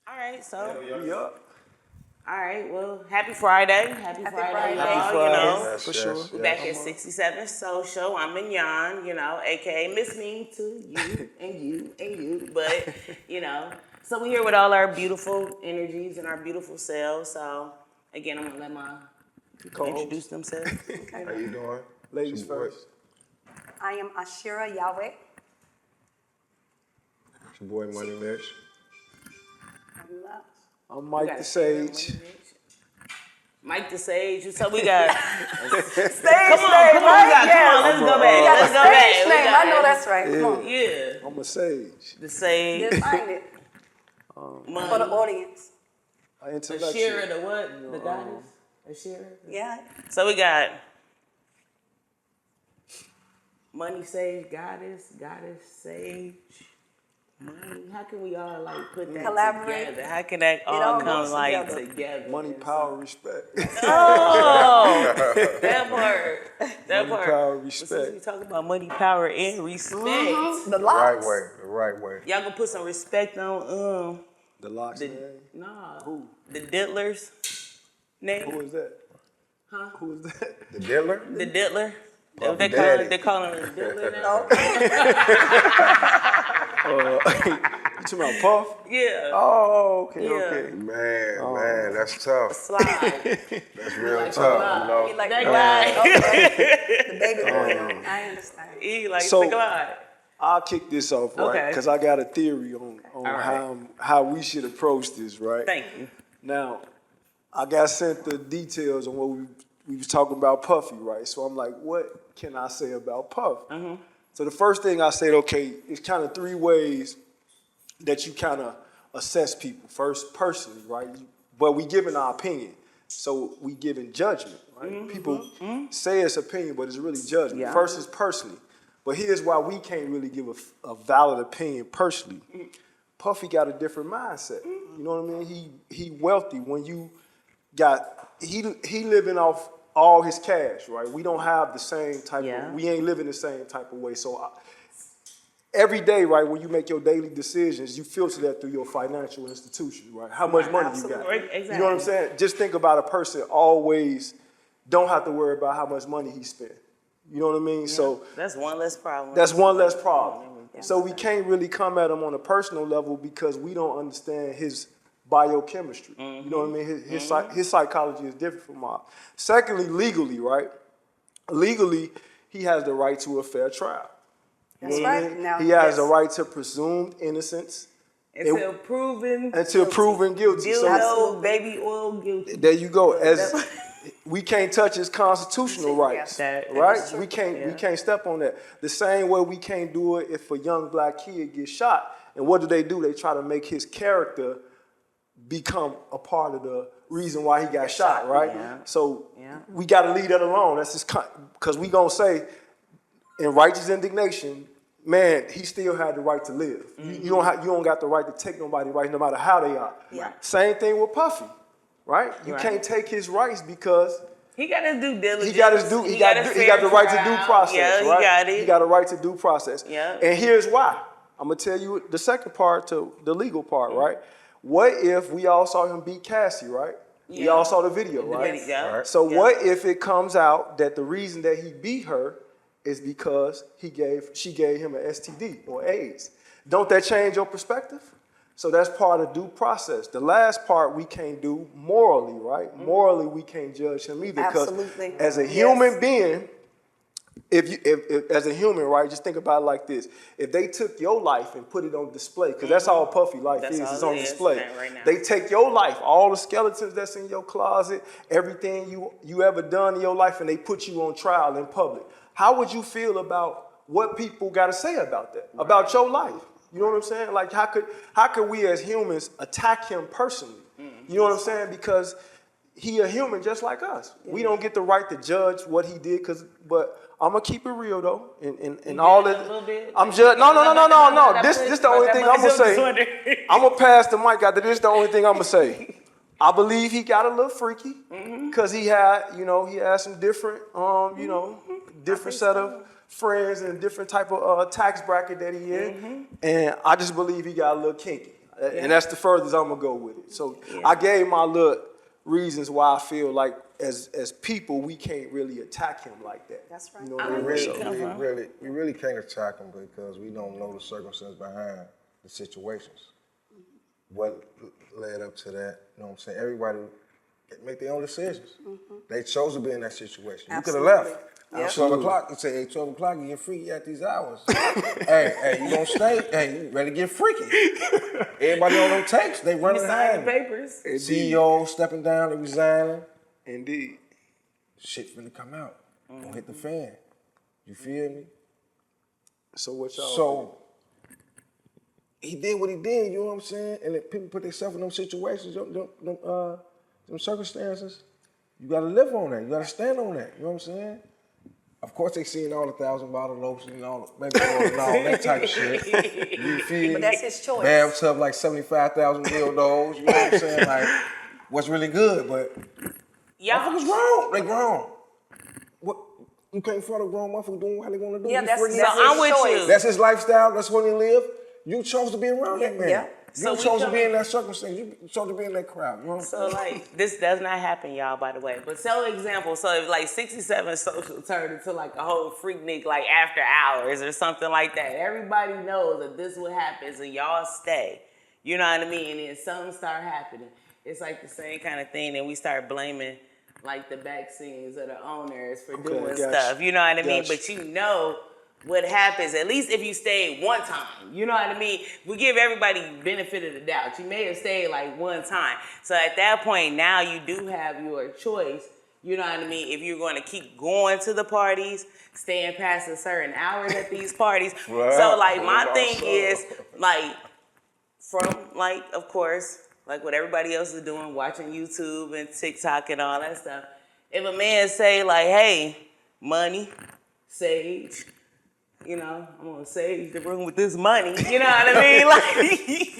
All right, so. Yup. All right, well, happy Friday. Happy Friday, y'all. Happy You Friday. know, Yes, for sure. we're back at 67 Social. I'm Mignon, aka Miss Mean to you and you and you. But, so we're here with all our beautiful energies and our beautiful selves. So, again, I'm going to let my people introduce themselves. How you doing? Ladies first. I am Ashira Yahweh. It's your boy Money Mitch. I'm Mike the Sage. Mike the Sage. So we got Stage come on, name, right? come on, let's go back. Let's go back. Stage name, I know that's right. Come on. Yeah. I'm a sage. The Sage. Define it for the audience. Intellectual. Ashira, the what? The goddess? Ashira? Yeah. So we got Money Sage, goddess, Sage, money. How can we all put that Collaborate. together? How can that all all come goes together? Money, power, respect. Oh, that part. That Money, part. power, But since respect. we talking about money, power, and respect, The The locks. right way. y'all gonna put some respect on The locks name. Who? the Dittlers name. Who is that? Huh? Who is that? The Diddler? The Diddler. Puffy They Daddy. call him the Diddler now. You talking about Puff? Yeah. Oh, okay, Yeah. okay. Man, that's tough. Slide. That's real tough, you know. He like That the guy. the baby boy. I understand. He like So- the glide. I'll kick this off, right? Okay. Because I got a theory on right. how we should approach this, right? Thank you. Now, I got sent the details on what we was talking about Puffy, right? So I'm like, what can I say about Puff? So the first thing I said, okay, it's kind of three ways that you kind of assess people. First, personally, right? But we giving our opinion. So we giving judgment, right? People say it's opinion, but it's really judgment. Yeah. First is personally. But here's why we can't really give a valid opinion personally. Puffy got a different mindset. You know what I mean? He wealthy. When you got, he living off all his cash, right? We don't have the same type Yeah. of, we ain't living the same type of way. So every day, right, when you make your daily decisions, you filter that through your financial institution, right? How much money you got. Absolutely. Exactly. You know what I'm saying? Just think about a person always don't have to worry about how much money he spent. You know what I mean? So That's one less problem. that's one less problem. So we can't really come at him on a personal level because we don't understand his biochemistry. You know what I mean? His psychology is different from ours. Secondly, legally, right? Legally, he has the right to a fair trial. You That's know what I right. mean? Now, He has yes. the right to presumed innocence until proven guilty. So dildo, baby oil guilty. there you go. As we can't touch his constitutional rights, That right? is true. We can't step on that. The same way we can't do it if a young black kid gets shot. And what do? They try to make his character become a part of the reason why he got shot, right? Yeah. So Yeah. we got to leave that alone. That's just because we gonna say in righteous indignation, man, he still had the right to live. You don't got the right to take nobody's right, no matter how they are. Yeah. Same thing with Puffy, right? You Right. can't take his rights because He got his due diligence. he got the right to due process, Yeah, right? he got it. He got a right to due process. Yeah. And here's why. I'm gonna tell you the second part to the legal part, right? What if we all saw him beat Cassie, right? We Yeah. all saw the video, right? Yeah. Right. So Yeah. what if it comes out that the reason that he beat her is because she gave him an STD or AIDS? Don't that change your perspective? So that's part of due process. The last part we can't do morally, right? Morally, we can't judge him either. Because Absolutely. as a Yes. human being, if as a human, right, just think about it like this. If they took your life and put it on display, because that's all Puffy life That's is, all it's it on is display. right now. They take your life, all the skeletons that's in your closet, everything you ever done in your life, and they put you on trial in public. How would you feel about what people got to say about that, about your life? You know what I'm saying? Like, how could we as humans attack him personally? You know what I'm saying? Because he a human just like us. We don't get the right to judge what he did, but I'm gonna keep it real though, and all A that. little bit? I'm just no. This the only thing I'm gonna say. I'm gonna pass the mic out. This the only thing I'm gonna say. I believe he got a little freaky because he had some different, different set of friends and different type of tax bracket that he in, and I just believe he got a little kinky. And that's the furthest I'm gonna go with it. So I gave my little reasons why I feel like as people we can't really attack him like that. That's right. You know what I mean? We really can't attack him because we don't know the circumstances behind the situations. What led up to that, you know what I'm saying? Everybody make their own decisions. They chose to be in that situation. Absolutely. You could have left. Yep. 12 o'clock, you say, hey, 12 o'clock, you get freaky at these hours. hey, you gonna stay? Hey, you ready to get freaky? Everybody on them takes, they running Signing behind. papers. CEO stepping down, they resigning. Indeed. Shit finna come out. Gonna hit the fan. You feel me? So what y'all So, he did what he did, you know what I'm saying? And if people put themselves in them situations, them circumstances, you gotta live on that. You gotta stand on that, you know what I'm saying? Of course, they seen all the 1,000-bottle lotion and all the baby oil and all that type of shit. You feel me? But that's his choice. Bathtub like 75,000 dildos. You know what I'm saying? Like, what's really good? But motherfuckers grown. They grown. What? You can't follow a grown motherfucker doing what they want to do. Yeah, He that's free. his I'm with choice. you. That's his lifestyle. That's what he live. You chose to be around that man. Yeah. So You we chose to be coming- in that circumstance. You chose to be in that crowd. You know what I'm So saying? like this does not happen, y'all, by the way. But so example, so if like 67 social turned into like a whole freaknik like after hours or something like that, everybody knows that this what happens and y'all stay. You know what I mean? And then something start happening. It's like the same kind of thing, and we start blaming like the back scenes of the owners for doing gotcha. stuff. You know what I mean? Gotcha. But you know what happens, at least if you stayed one time. You know what I mean? We give everybody benefit of the doubt. You may have stayed like one time. So at that point, now you do have your choice. You know what I mean? If you're going to keep going to the parties, staying past a certain hours at these parties. So like my thing is like from like, of course, like what everybody else is doing, watching YouTube and TikTok and all that stuff. If a man say like, hey, money, sage, you know, I'm gonna sage the room with this money. You know what I mean? Like,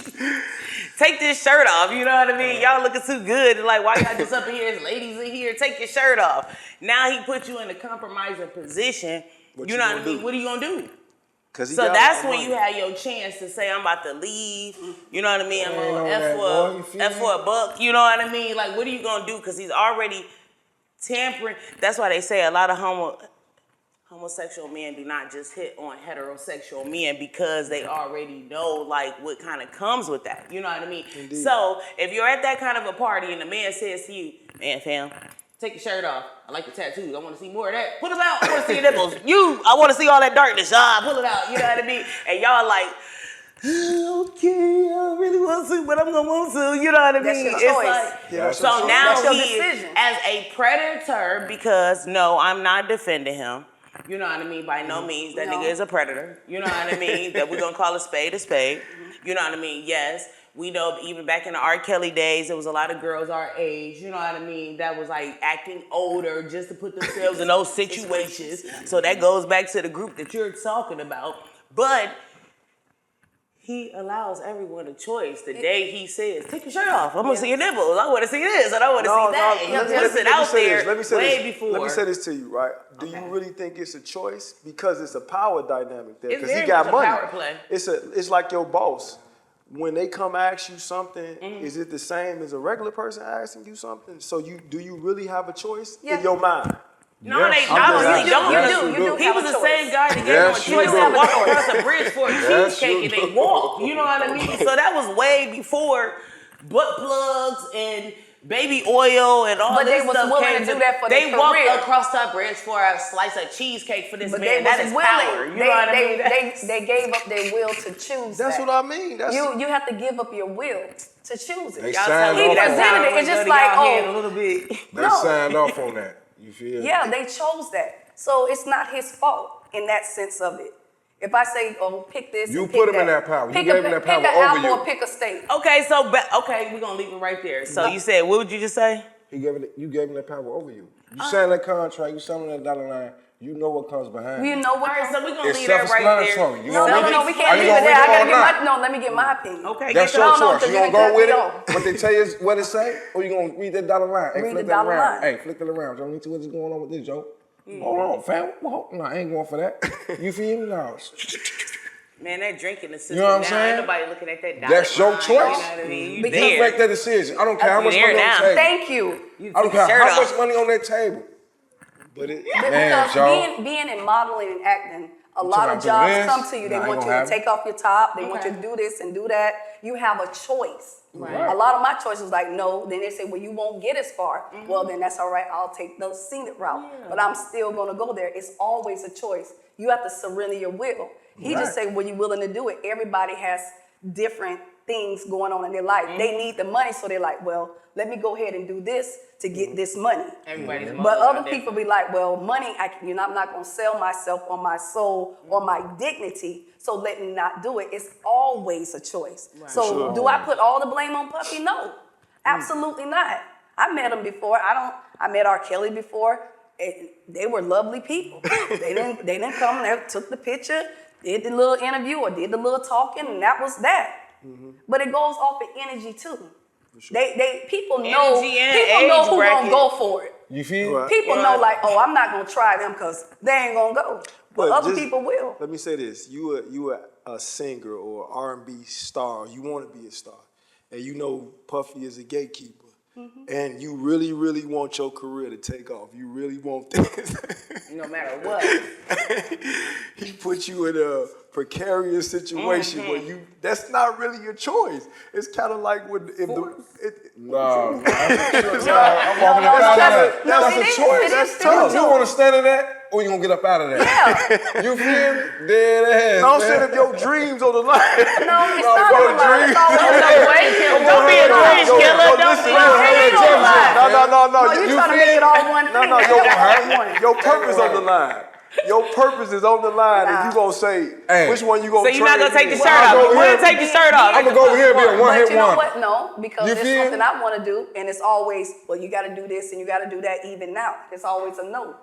take this shirt off. You know what I mean? Y'all looking too good. Like, why y'all just up in here? There's ladies in here. Take your shirt off. Now he put you in a compromising position. What You you know gonna what I mean? do? What are you gonna do? Cause he So got that's my when money. you have your chance to say, I'm about to leave. You know what I mean? I'm Ain't gonna on F that, boy. You for feel F me? for a buck. You know what I mean? Like, what are you gonna do? Because he's already tampering. That's why they say a lot of homosexual men do not just hit on heterosexual men because they already know like what kind of comes with that. You know what I mean? Indeed. So if you're at that kind of a party and the man says to you, man, fam, take your shirt off. I like the tattoos. I want to see more of that. Pull them out. I want to see your nipples. I want to see all that darkness. Pull it out. You know what I mean? And y'all like, okay, I don't really want to, but I'm gonna want to. You know what I mean? That's your It's choice. like, Yeah, that's so your choice. now That's your he decision. as a predator, because no, I'm not defending him. You know what I mean? By no means, that No. nigga is a predator. You know what I mean? That we're gonna call a spade a spade. You know what I mean? Yes. We know even back in the R. Kelly days, there was a lot of girls our age, you know what I mean, that was like acting older just to put themselves in those situations. So that goes back to the group that you're talking about. But he allows everyone a choice. The day he says, take your shirt off. I'm gonna see your nipples. I wanna see this and I wanna see that. And he puts it out there way before. Let me say this to you, right? Do you really think it's a choice? Because it's a power dynamic there. It's Because he very got much a money. power play. It's like your boss. When they come ask you something, is it the same as a regular person asking you something? So do you really have a choice in your mind? No, Yes, they obviously don't. You do He have was a the choice. same guy that gave Yes, them a choice you to do. walk across the bridge for a Yes, cheesecake you and they do. walked. You know what I mean? So that was way before butt plugs and baby oil and all But this they was stuff willing came to do that for They their walked career. across that bridge for a slice of cheesecake for this But man. they That was is willing. power. You know what I mean? They gave up their will to choose That's that. what I mean. That's You have to give up your will to choose it. They Y'all signed tell me off that on presented that. it. It's just Go to like, y'all head oh, a little bit. They No. signed off on that. You feel? Yeah, they chose that. So it's not his fault in that sense of it. If I say, oh, pick this, You and put pick him in that. that power. You Pick gave a, him that pick power an over apple you. or pick a steak. Okay, so we're gonna leave it right there. So you said, what would you just say? You gave him that power over you. You signed that contract. You signed that dollar line. You know what comes behind. You it. know All what? right, so we're gonna It's leave that right there. self-explanatory. You No, gonna no, read no, it? we Are can't you leave gonna it there. I read gotta or get not? my, no, let me get my opinion. Okay, That's get your your- No, choice. because You you gonna go ain't with got- it? What they tell you is what it say? Or you gonna read that dollar line? Hey, Read flick the that dollar around. line. Hey, flick that around. Joe, let me see what's going on with this, Joe. Hold on, fam. No, I ain't going for that. You feel me? No. Man, that drinking the system You know what I'm now. saying? Ain't nobody looking at that. That's your dotted choice. line, you know what I mean? You Because- You there. make that decision. I don't care how You much there money on now. the table. Thank you. You I don't take your care shirt how much off. money on that table. But it, Man, Because Joe. being in modeling and acting, a You lot talking of about jobs doing this? come to you. They Nah, I want ain't you gonna to have take off your top. They want Okay. you to do this and do that. You have a choice. Right. A lot of my choices was like, no. Then they say, well, you won't get as far. Well, then that's all right. I'll take the scenic route. Yeah. But I'm still going to go there. It's always a choice. You have to surrender your will. He just say, well, you willing to do it. Everybody has different things going on in their life. They need the money, so they're like, well, let me go ahead and do this to get this money. Everybody's But motives are other people different. be like, well, money, I'm not going to sell myself or my soul or my dignity, so let me not do it. It's always a choice. Right. So Sure. do I put all the blame on Puffy? No, absolutely not. I met him before. I met R. Kelly before. They were lovely people. They didn't come there, took the picture, did the little interview or did the little talking, and that was that. But it goes off of energy too. People know Energy and people know age who bracket. gonna go for it. You feel? Right. People know like, oh, I'm not gonna try them because they ain't gonna go. But other just- people will. Let me say this: you a singer or R&B star. You want to be a star, and you know Puffy is a gatekeeper, and you really, really want your career to take off. You really want this. No matter what. He put you in a precarious situation where that's not really your choice. It's kind of like when if No, that's a choice. No, I'm walking no, up no, out of that's- that. no, That's it a is- choice. it is That's still tough. a You choice. want to stand in that, or you gonna get up out of that? Yeah. You feel me? Dead ass. no, I'm man. saying if your dreams on the line. No, it's not your on the line. dreams. It's always No, wait, don't be a dream Yo, killer. yo, Don't listen, be a listen, dream listen. killer. No. No, you trying to make it all one thing. No, It's all one. your purpose on the line. Your purpose is on the line, and you gonna say Hey. which one you gonna. So you're not gonna trade take the in. shirt I'll off. go You over wouldn't here. take your shirt off. I'm gonna go over here and be a But one-hit you know wonder. what? No, because You it's feel? something I want to do, and it's always, well, you got to do this and you got to do that even now. It's always a no.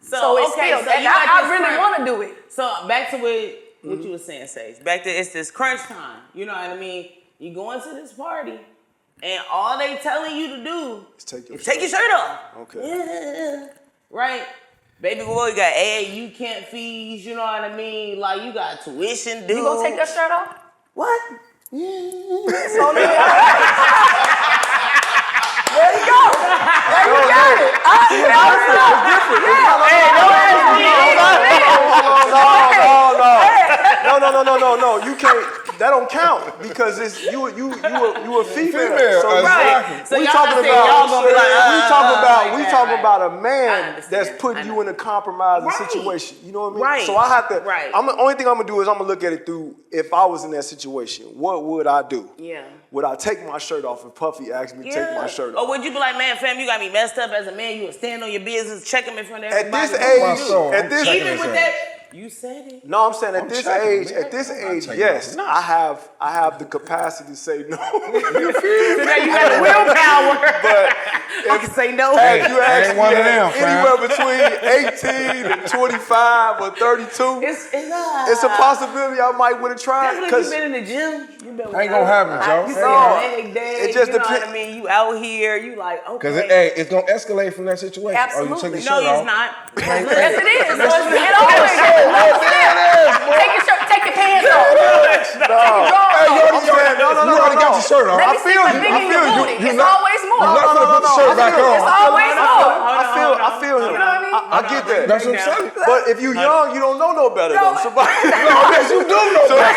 So it's okay, still, so and you got I this really crunch. want to do it. So back to what you were saying, Sage. Back to it's this crunch time. You know what I mean? You go into this party, and all they telling you to do Is take your is take your shirt off. Okay. Yeah. Right? Baby boy, you got AAU camp fees, you know what I mean? Like you got tuition due. You gonna take that shirt off? What? So then, there you go. There you got it. No. You can't. That don't count because it's you a female. Female, So exactly. So we y'all talking saying about. y'all gonna be like, we like talking that, about a I man understand. that's I putting you know. in a compromising Right. situation. You know what I mean? Right. So I have to. Right. The only thing I'm gonna do is I'm gonna look at it through. If I was in that situation, what would I do? Yeah. Would I take my shirt off if Puffy asked me to take my shirt Or off? would you be like, man, fam, you got me messed up as a man. You would stand on your business, check him in front of At everybody. this My age, soul, at I'm this checking Even his with ass. that, you said it. No, I'm saying at I'm this checking, age, man. at this I'm not age, taking yes, nothing. I have the capacity to say no. So now you got the willpower. But I can say no. Hey, if you I ask ain't me one of at them, fam. anywhere between 18 and 25 or 32, it's a possibility I might would have tried. Definitely, Because you been in the gym. You been Ain't gonna happen, Joe. You Ain't see gonna your happen. leg day. It just you know what depend- I mean? You out here. You like, okay. Cause it's gonna escalate from that situation. Absolutely. Or you take your no, shirt it's off. not. yes, it is. So it always take your shirt, take your pants off. Take your drawers off. You already got your shirt on. Let I me stick feel my you. finger I in feel your you. booty. You're It's not- always You're more. not gonna put the shirt back It's on. always more. I feel him. You know what I mean? I get that. That's what I'm saying. But if you young, you don't know no better though. Somebody. Yes, you do know that.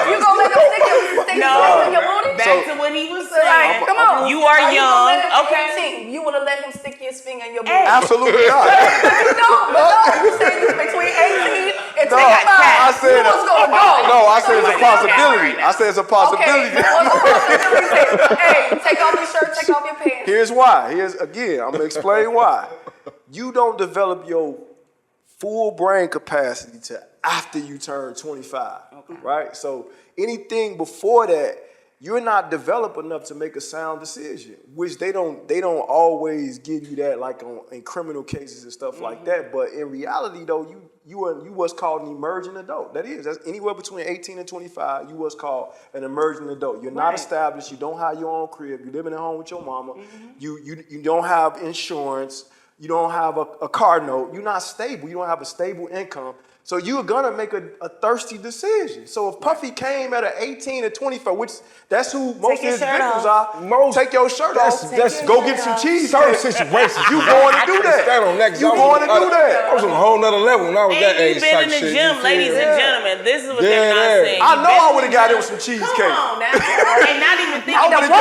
You gonna let them stick your finger in your booty? Back to what he was Like, saying. come on. You are Are you young. gonna let him- Okay. 18, you would have let him stick his finger in your booty? Absolutely not. You don't. No, you said you between 18 and 25. I said you was gonna go. No, I said it's a Somebody got possibility. right now. I said it's a possibility. Okay, what's the possibility? Hey, take off your shirt, take off your pants. Here's why. I'm gonna explain why. You don't develop your full brain capacity to after you turn 25, right? So anything before that, you're not developed enough to make a sound decision, which they don't always give you that like in criminal cases and stuff like that. But in reality, though, you what's called an emerging adult. That's anywhere between 18 and 25. You what's called an emerging adult. You're not established. You don't have your own crib. You're living at home with your mama. You don't have insurance. You don't have a car note. You're not stable. You don't have a stable income. So you're gonna make a thirsty decision. So if Puffy came at an 18 or 24, which that's who most of your his shirt victims off. are, take your shirt off. That's Go get some cheese. certain situations. You going to do that? Stand on that. 'Cause You I was going to on- do that? I was on a whole nother level when I was that And age. you've been type in the shit, gym, you ladies feel and me? gentlemen. This is what Yeah, they're not yeah. saying. I You've know been I in would have the got gym. him some cheesecake. Come on now. And not even thinking. I would've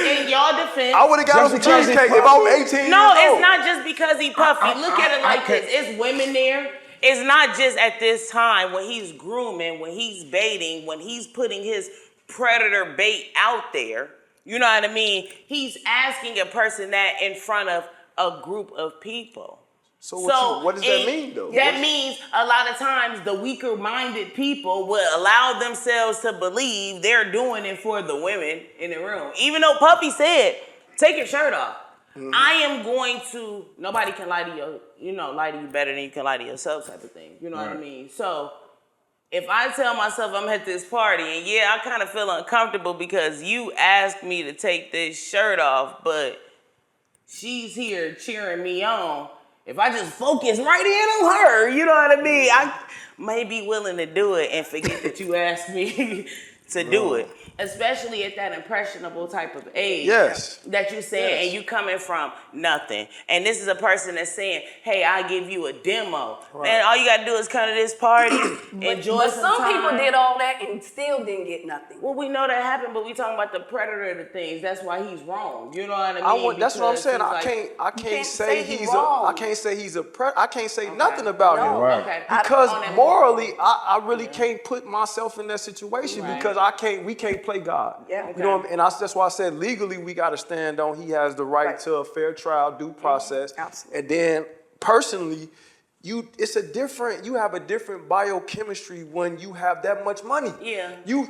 In y'all defense. I would have got him some Just because he cheesecake if I was 18 No, years old. it's not just because he puffy. Look at it like this. It's women there. It's not just at this time when he's grooming, when he's baiting, when he's putting his predator bait out there. You know what I mean? He's asking a person that in front of a group of people. So what does that mean, though? That means a lot of times the weaker-minded people will allow themselves to believe they're doing it for the women in the room. Even though Puffy said, take your shirt off. Mm-hmm. I am going to, nobody can lie to you better than you can lie to yourself type of thing. You know what I mean? So if I tell myself I'm at this party and I kind of feel uncomfortable because you asked me to take this shirt off, but she's here cheering me on. If I just focus right in on her, you know what I mean? I may be willing to do it and forget that you asked me to do it. Especially at that impressionable type of age. Yes. That you're saying, and you coming from nothing. And this is a person that's saying, hey, I give you a demo. Right. Man, all you gotta do is come to this party, enjoy But some time. people did all that and still didn't get nothing. Well, we know that happened, but we talking about the predator of the things. That's why he's wrong. You know what I mean? That's what I'm saying. I can't say he's wrong. I can't say he's a I can't say nothing about him. Right. Okay. Because morally, I really can't put myself in that situation because we can't play God. Yeah. You know what I mean? And that's why I said legally we got to stand on he has the right to a fair trial, due process. Absolutely. And then personally, you have a different biochemistry when you have that much money. Yeah. You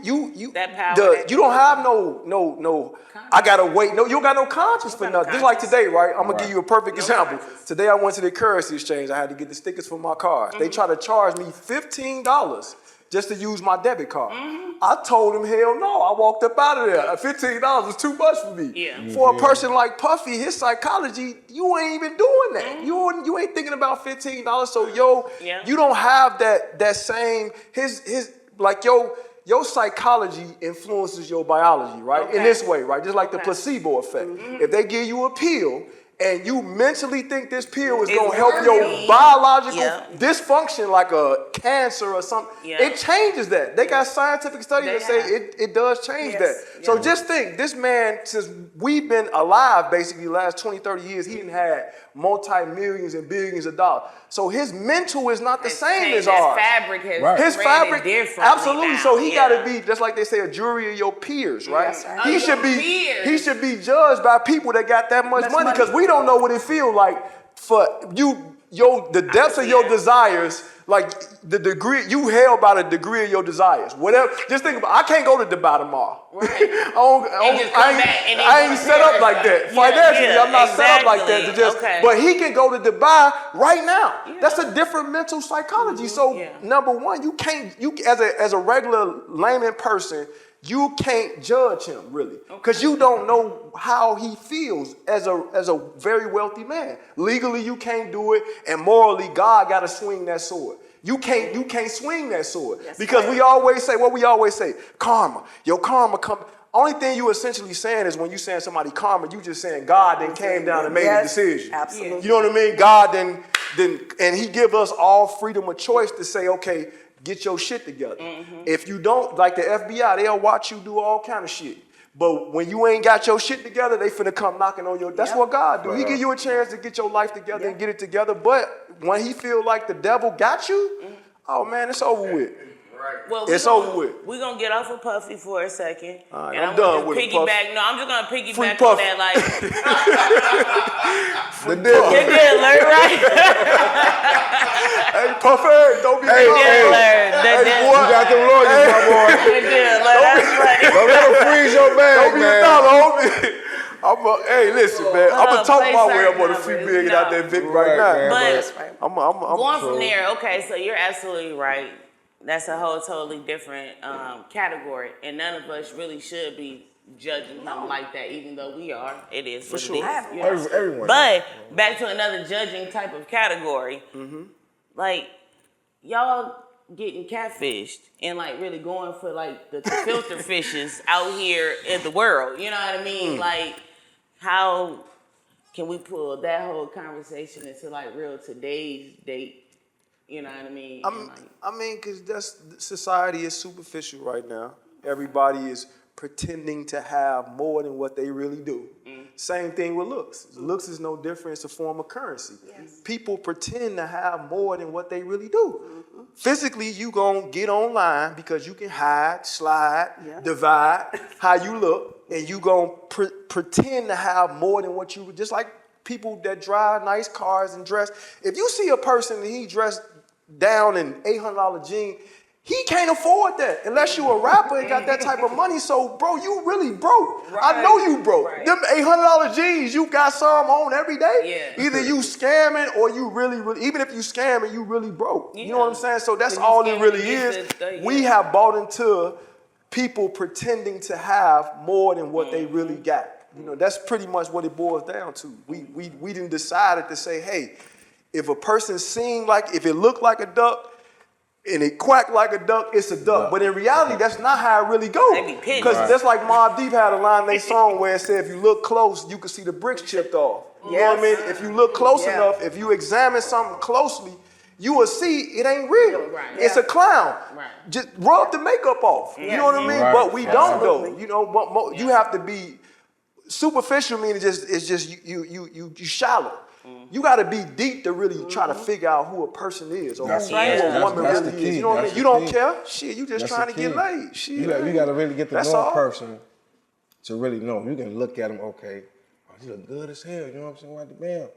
That power. you don't have no I gotta wait. No, you don't got no conscience for nothing. Just like today, right? I'm gonna give you a perfect example. Today I went to the currency exchange. I had to get the stickers for my cars. They tried to charge me $15 just to use my debit card. I told him, hell no. I walked up out of there. $15 was too much for me. Yeah. For a person like Puffy, his psychology, you ain't even doing that. You ain't thinking about $15. So you don't have that same your psychology influences your biology, right? In this way, right? Just like the placebo effect. If they give you a pill and you mentally think this pill is going to help your biological dysfunction like a cancer or something, it changes that. They got scientific studies that say it does change that. So just think, this man, since we've been alive basically the last 20, 30 years, he done had multi-millions and billions of dollars. So his mental is not the same as ours. Fabric has His fabric, absolutely. Now. So he got to be, just like they say, a jury of your peers, right? Yes, He should be judged by people that got that much money, because we don't know what it feels like for the depths of your desires. Like the degree, you held by the degree of your desires. Whatever. Just think about, I can't go to Dubai tomorrow. Right. I ain't set up like that. Financially, I'm not set up like that. But he can go to Dubai right now. Yeah. That's a different mental psychology. So number one, you as a regular layman person, you can't judge him really, because you don't know how he feels as a very wealthy man. Legally, you can't do it, and morally, God got to swing that sword. You can't swing that sword. That's because we always say, karma. Your karma come. Only thing you essentially saying is when you saying somebody karma, you just saying God then came down and made a decision. Absolutely. You know what I mean? God then and he give us all freedom of choice to say, okay, get your shit together. If you don't, like the FBI, they'll watch you do all kind of shit. But when you ain't got your shit together, they finna come knocking on your. That's what God do. He give you a chance to get your life together and get it together. But when he feel like the devil got you, oh man, it's over with. Well, over with. We're going to get off of Puffy for a second. All right, and I'm done with it, Puffy. No, I'm just going to piggyback Free on that. Like, The diddler. the diddler, right? Hey, Puffy, don't be The diddler. You got them lawyers, my boy. The diddler, that's right. Don't let them freeze your bag, Don't be a man. dollar, homie. Hey, listen, man. I'm going to talk my way up on the free million out that Vic right now. But I'm going from there, okay, so you're absolutely right. That's a whole totally different category, and none of us really should be judging him like that, even though we are. It is for sure. Everyone. But back to another judging type of category, like y'all getting catfished and like really going for like the filter fishes out here in the world. You know what I mean? Like, how can we pull that whole conversation into like real today's date? You know what I mean? Because society is superficial right now. Everybody is pretending to have more than what they really do. Same thing with looks. Looks is no different. It's a form of currency. Yes. People pretend to have more than what they really do. Physically, you gonna get online because you can hide, slide, divide how you look, and you gonna pretend to have more than what you, just like people that drive nice cars and dress. If you see a person and he dressed down in $800 jeans, he can't afford that unless you a rapper and got that type of money. So, bro, you really broke. Right. I know you broke. Right. Them $800 jeans, you got some on every day. Yeah. Either you scamming or you really, even if you scamming, you really broke. You know what I'm saying? So that's When you all it scamming really against is. the- We have bought into people pretending to have more than what they really got. You know, that's pretty much what it boils down to. We done decided to say, hey, if a person seemed like, if it looked like a duck, and it quacked like a duck, it's a duck. But in reality, that's not how it really goes. They be pigeons. Because that's like Mobb Deep had a line in their song where it said, if you look close, you can see the bricks chipped off. You know what I mean? If you look close enough, if you examine something closely, you will see it ain't real. Right. It's a clown. Right. Just rub the makeup off. You know what I mean? Right. But we don't though. Absolutely. You know, you have to be superficial. Meaning it's just you shallow. You got to be deep to really try to figure out who a person is or That's who right. a woman That's really the is. key. You know what I That's mean? You the don't key. care. Shit, you just That's trying the to get key. laid. Shit, You got to really get to That's know all. a person to really know. You can look at him, okay, oh, he look good as hell, you know what I'm saying, like the bam.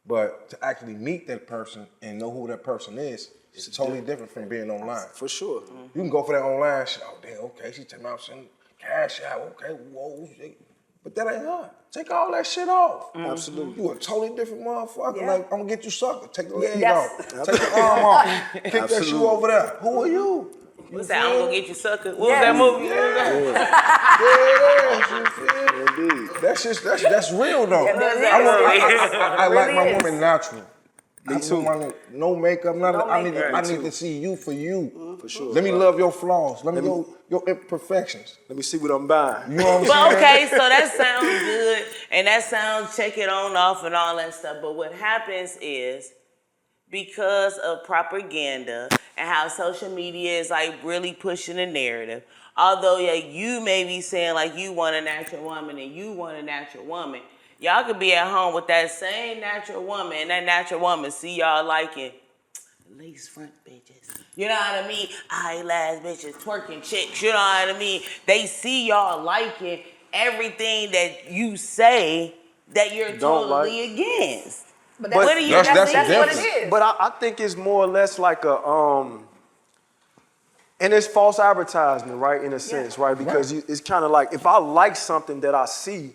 But to actually meet that person and know who that person is, it's totally different from being online. For sure. You can go for that online shit, oh damn, okay, she taking out some cash out, okay, whoa, shit. But that ain't her. Take all that shit off. Absolutely. You a totally different motherfucker. Yeah. Like, I'm gonna get you sucker. Take the leg Yes. off. Take the arm off. Kick that Absolutely. shoe over there. Who are you? What's that? I'm gonna get you sucker. What was Yes. that movie? Indeed. That's just that's real though. that is. I like Really my is. woman natural. Me too. No makeup, nothing. No I need makeup. to see you for you. For sure. Let me love your flaws. Let me know your imperfections. Let me see what I'm buying. You know what I'm But saying? okay, so that sounds good, and that sounds check it on off and all that stuff. But what happens is, because of propaganda and how social media is like really pushing the narrative, although you may be saying like you want a natural woman and you want a natural woman, y'all could be at home with that same natural woman and that natural woman see y'all liking lace front bitches. You know what I mean? Eyelash bitches, twerking chicks, you know what I mean? They see y'all liking everything that you say that you're Don't totally against. But But what do you that's that's what different. it is. But I think it's more or less like a and it's false advertisement, right? In a sense, right? Because it's kind of like if I like something that I see,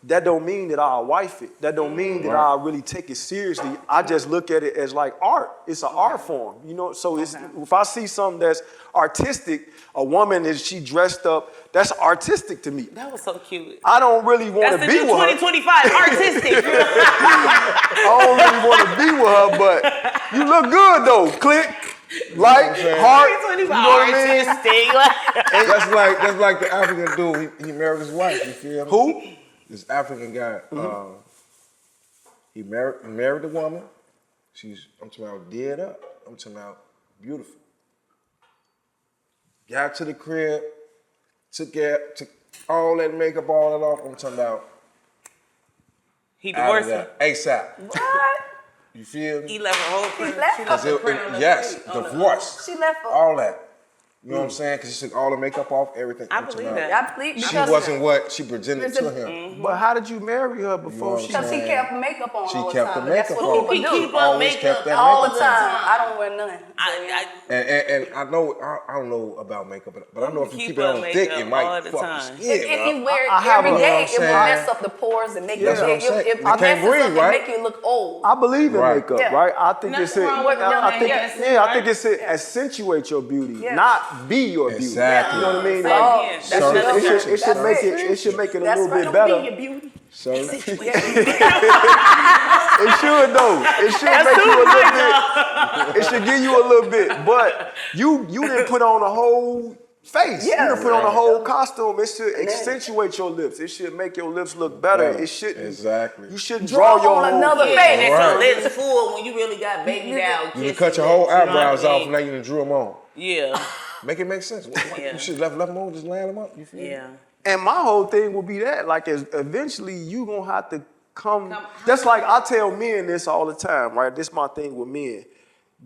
that don't mean that I'll wife it. That don't mean that I'll really take it seriously. I just look at it as like art. It's an art form, you know. So it's if I see something that's artistic, a woman is she dressed up, that's artistic to me. That was so cute. I don't really want That's to the be new with her. 2025 artistic. I don't really want to be with her, but you look good though. Click, like, heart. You know what I mean? Artistic. That's like the African dude. He married his wife. You feel me? Who? This African guy. He married the woman. I'm talking about dead up. I'm talking about beautiful. Got to the crib, took all that makeup, all that off. I'm talking about He out of divorced her. that ASAP. What? You feel me? He left her whole print. left She her. left her It- print on the yes, plate, on the- divorce. She left her. All that. You know what I'm saying? Because she took all the makeup off, everything. I I'm talking believe about- that. I believe She because wasn't what she presented to Because him. But how did you marry her before she? Because he kept makeup on She all the kept time. the That's makeup what on. people He do. keep up Always makeup kept that all the makeup time. I don't wear none. I And I know I don't know about makeup, but I know if you Keep keep it up on makeup thick, it all might the fuck time. your skin. If up. you wear it I have every a- day, you know it will what I'm mess up the pores and make That's you. what I'm saying. It You can't messes breathe, up and right? make you look old. I believe in Right. makeup, Yeah. right? I think Nothing wrong with I think, yes, yeah, I think right? it's accentuate your beauty, Yeah. not be your beauty. Exactly. You know what I mean? Say Like, again. it That's should, another it should chapter. make it. It should make it a That's little right. bit Don't be better. your beauty. So It should though. It should make you a little bit. It should give you a little bit. But you didn't put on a whole face. You didn't put on a whole costume. It should accentuate your lips. It should make your lips look better. It shouldn't. Exactly. You shouldn't draw your on whole another face. face. And your lips full when you really got baby down. You cut your whole eyebrows off and now you done drew them on. Yeah. Make it make sense. Yeah. You should left them on, just line them up. You feel me? Yeah. And my whole thing will be that, like, eventually you gonna have to come. That's like I tell men this all the time, right? This my thing with men.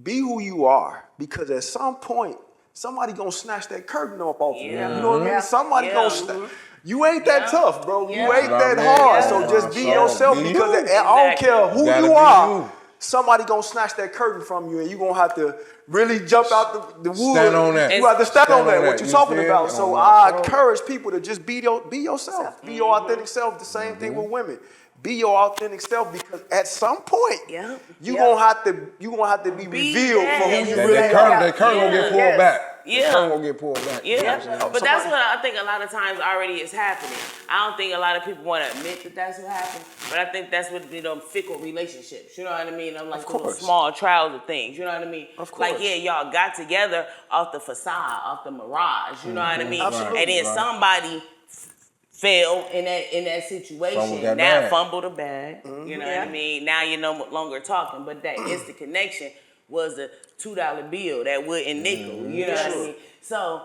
Be who you are, because at some point somebody gonna snatch that curtain up off you. You know what I mean? Somebody gonna. You ain't that tough, bro. You ain't that hard. So just be yourself, because I don't care who you are. Somebody gonna snatch that curtain from you, and you gonna have to really jump out the wood. Stand on that. You have to stand on that. What you talking feel about? me? So I encourage people to just be yourself. Be your authentic self. The same thing with women. Be your authentic self, because at some point you gonna have to be revealed for who you really are. That curtain gonna get pulled back. Yeah. The curtain gonna get pulled back. Yeah, but that's what I think a lot of times already is happening. I don't think a lot of people want to admit that that's what happened, but I think that's what fickle relationships. You know what I mean? I'm like little small trials of things. You know what I mean? Of course. Like y'all got together off the facade, off the mirage. You know what I mean? Absolutely. And then somebody fell in that situation. Fumbled a bag. You know what I mean? Now you're no longer talking, but that instant connection was a $2 bill, that wooden nickel. You know what I mean? So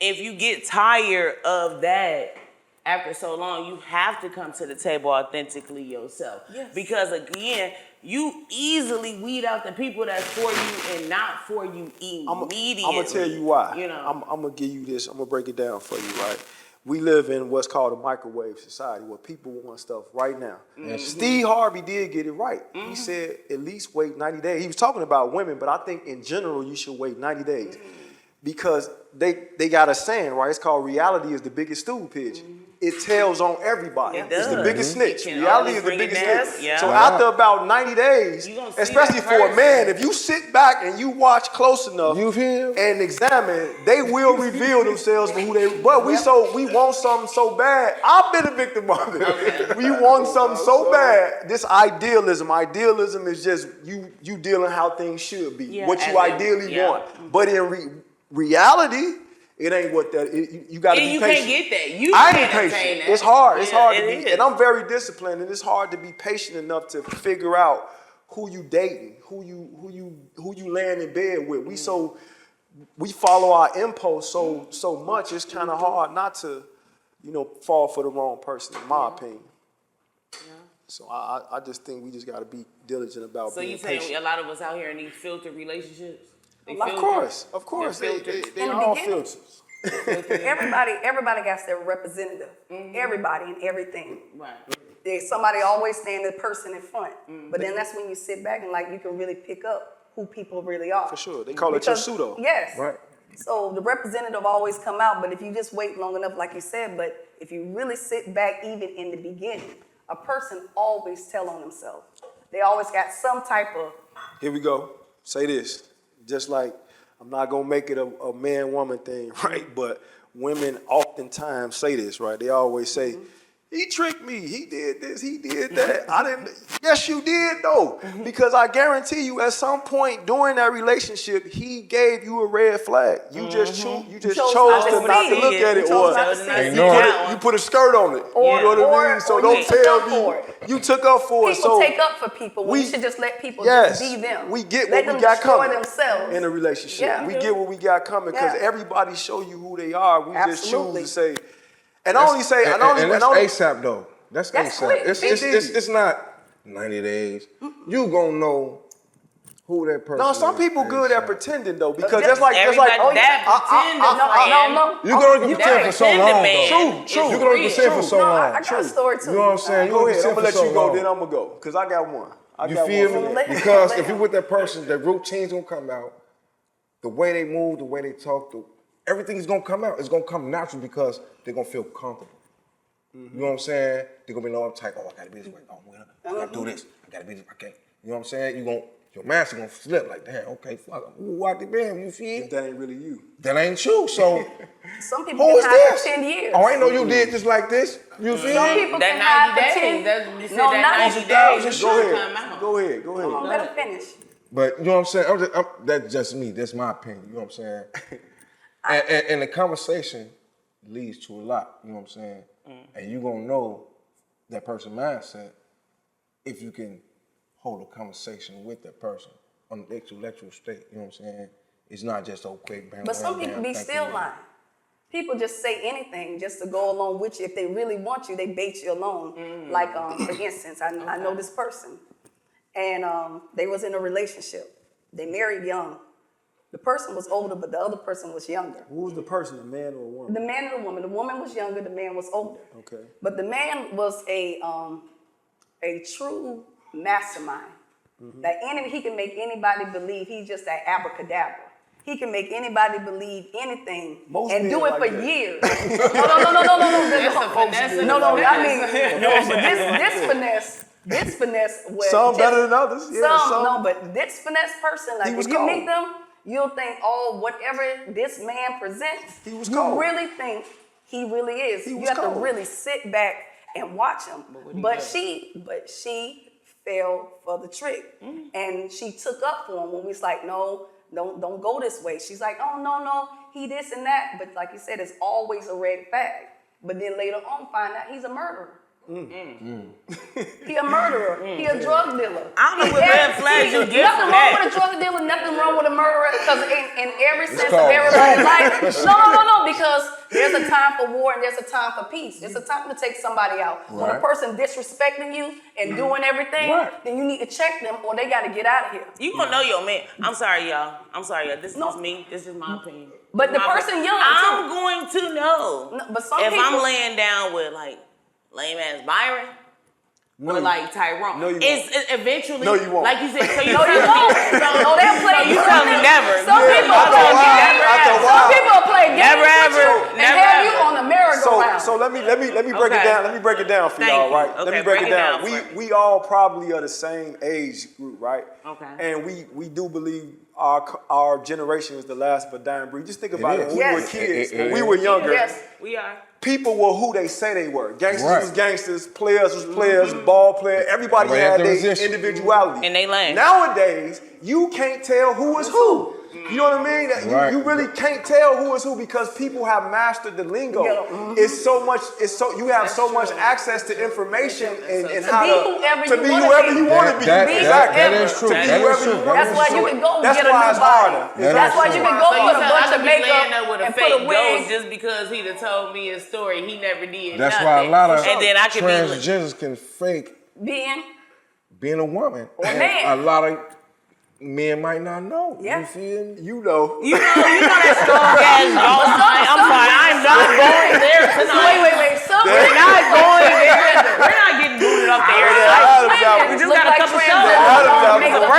if you get tired of that after so long, you have to come to the table authentically yourself. Yes. Because again, you easily weed out the people that's for you and not for you immediately. I'm gonna tell you why. You know, I'm gonna give you this. I'm gonna break it down for you, right? We live in what's called a microwave society where people want stuff right now. Mm-hmm. Steve Harvey did get it right. Mm-hmm. He said at least wait 90 days. He was talking about women, but I think in general you should wait 90 days. Mm-hmm. Because they got a saying, right? It's called reality is the biggest stool pitch. Mm-hmm. It tells on everybody. It's the biggest snitch. Reality is the biggest snitch. Yeah. So after about 90 days, especially for a man, if you sit back and you watch close enough and examine, they will reveal themselves for who they. But we want something so bad. I've been a victim of it. Okay. We want something so bad. This idealism is just you dealing how things should be. What you ideally want. But in reality, it ain't what that. You got to be patient. You can't get that. I ain't patient. It's hard. It's hard to be, and I'm very disciplined, and it's hard to be patient enough to figure out who you dating, who you laying in bed with. We follow our impulse so much. It's kind of hard not to, fall for the wrong person, in my opinion. Yeah. So I just think we just got to be diligent about being patient. So you saying a lot of us out here in these filtered relationships? Of course, they all filters. Everybody got their representative. Mm-hmm. Everybody and everything. Right. Somebody always stand the person in front. Mm-hmm. But then that's when you sit back and you can really pick up who people really are. For sure. They call it your pseudo. Yes. Right. So the representative always come out, but if you just wait long enough, like you said, but if you really sit back even in the beginning, a person always tell on themselves. They always got some type of... Here we go. Say this. Just like, I'm not going to make it a man-woman thing, right? But women oftentimes say this, right? They always say, he tricked me. He did this. He did that. I didn't. Yes, you did, though. Because I guarantee you, at some point during that relationship, he gave you a red flag. You just chose to not to look at it, or you put a skirt on it. You know what I mean? So don't tell me you took up for it. People take up for people. We should just let people just be them. We get what we got coming themselves in a relationship. Yeah. We get what we got coming because everybody show you who they are. We just choose to say. And that's ASAP though. That's ASAP. Quick. It's not 90 days. You gonna know who that person is. No, some people good at pretending though, because that's like You can only pretend for so long though. True. You can only pretend for so long. I got a story too. You know what I'm saying? Go ahead. I'm gonna let you go. Then I'm gonna go because I got one. You feel me? Because if you're with that person, the routine's gonna come out. The way they move, the way they talk, everything's gonna come out. It's gonna come natural because they're gonna feel comfortable. Mm-hmm. You know what I'm saying? They're gonna be no uptight. Oh, I gotta be this way. Oh, I gotta do this. I gotta be this. I can't. You know what I'm saying? your master gonna slip like, damn, okay, fuck, who walked the bam, you feel? That ain't really you. That ain't you, so Some people who can is hide this? for 10 years. Oh, I ain't know you did just like this. You feel Some me? people That can hide 90 for 10 days. That's, you said No, that not 90 on days. some It Go should ahead. come out. Go ahead. Go Come on, ahead. let him finish. But you know what I'm saying? That's just me. That's my opinion. You know what I'm saying? And the conversation leads to a lot. You know what I'm saying? And you gonna know that person's mindset if you can hold a conversation with that person on the intellectual state. You know what I'm saying? It's not just okay, bam. But some bam, people bam, be thank still you, lying. People just say anything just to go along with you. If they really want you, they bait you along. Like, for instance, I know this person, and they was in a relationship. They married young. The person was older, but the other person was younger. Who was the person, a man or a woman? The man and the woman. The woman was younger. The man was older. Okay. But the man was a true mastermind. That he can make anybody believe he's just that abracadabra. He can make anybody believe anything Most and men do it like for that. years. No. That's a finesse. No, I mean, no, but this finesse was Some just- better than others. Yeah, some. No, but this finesse person, like He was if you cold. meet them, you'll think, oh, whatever this man presents, He was you cold. really think he really is. He You was have cold. to really sit back and watch him. But she fell for the trick, and she took up for him when we was like, no, don't go this way. She's like, oh no, he this and that. But like you said, it's always a red flag. But then later on, find out he's a murderer. He a murderer. He a drug dealer. I don't know what red flags you get Nothing from wrong that. with a drug dealer. Nothing wrong with a murderer. Because in every sense of called everybody's life. No. Because there's a time for war and there's a time for peace. There's a time to take somebody out. When a Right. person disrespecting you and doing everything, then you need to check them or they got to get out of here. You gonna know your man. I'm sorry, y'all. This is just me. This is my opinion. But the My person opinion. young, I'm too. going to know. No, but some if people- I'm laying down with like lame ass Byron. Or like Tyrone. No, you It's eventually. No, you won't. Like you said, so you No, you won't. No, they'll play. So you tell me never. Some Yeah, people after play a while, games. after a Some while. people play games Never with ever, you and never have you ever. on the merry-go-round. So let me break it Okay. down. Let me break it down for Thank y'all, you. right? Okay, Let me break it down. for me. We all probably are the same age group, right? Okay. And we do believe our generation is the last of a dying breed. Just think about it. is. When Yes. we were kids, It when we is. were younger, Yes. We are. people were who they say they were. Gangsters Right. was gangsters, players was players, ball players. Everybody Everybody had had their their position. individuality. In they lane. Nowadays, you can't tell who is who. You know what I mean? Right. You really can't tell who is who because people have mastered the lingo. Yeah. It's so much. You have so much access to information and how be whoever to you be wanna whoever be. you want to be. That Exactly. is true. To be That whoever is true. you wanna That's be. why you can go That's get a why new it's body. harder. That's why you can go So you put a tell bunch I of could be laying makeup there with a and put a fake ghost wig. just because he done told me a story he never did. That's nothing. why a lot of and then I could be transgenders can fake being a woman. Or And man. a lot of men might not know. Yeah. You feel me? You know. You know that strong ass jawline. I'm sorry, I'm not going there tonight. Wait. We're not going there. We're not getting booted off the air tonight. We just got a couple shows.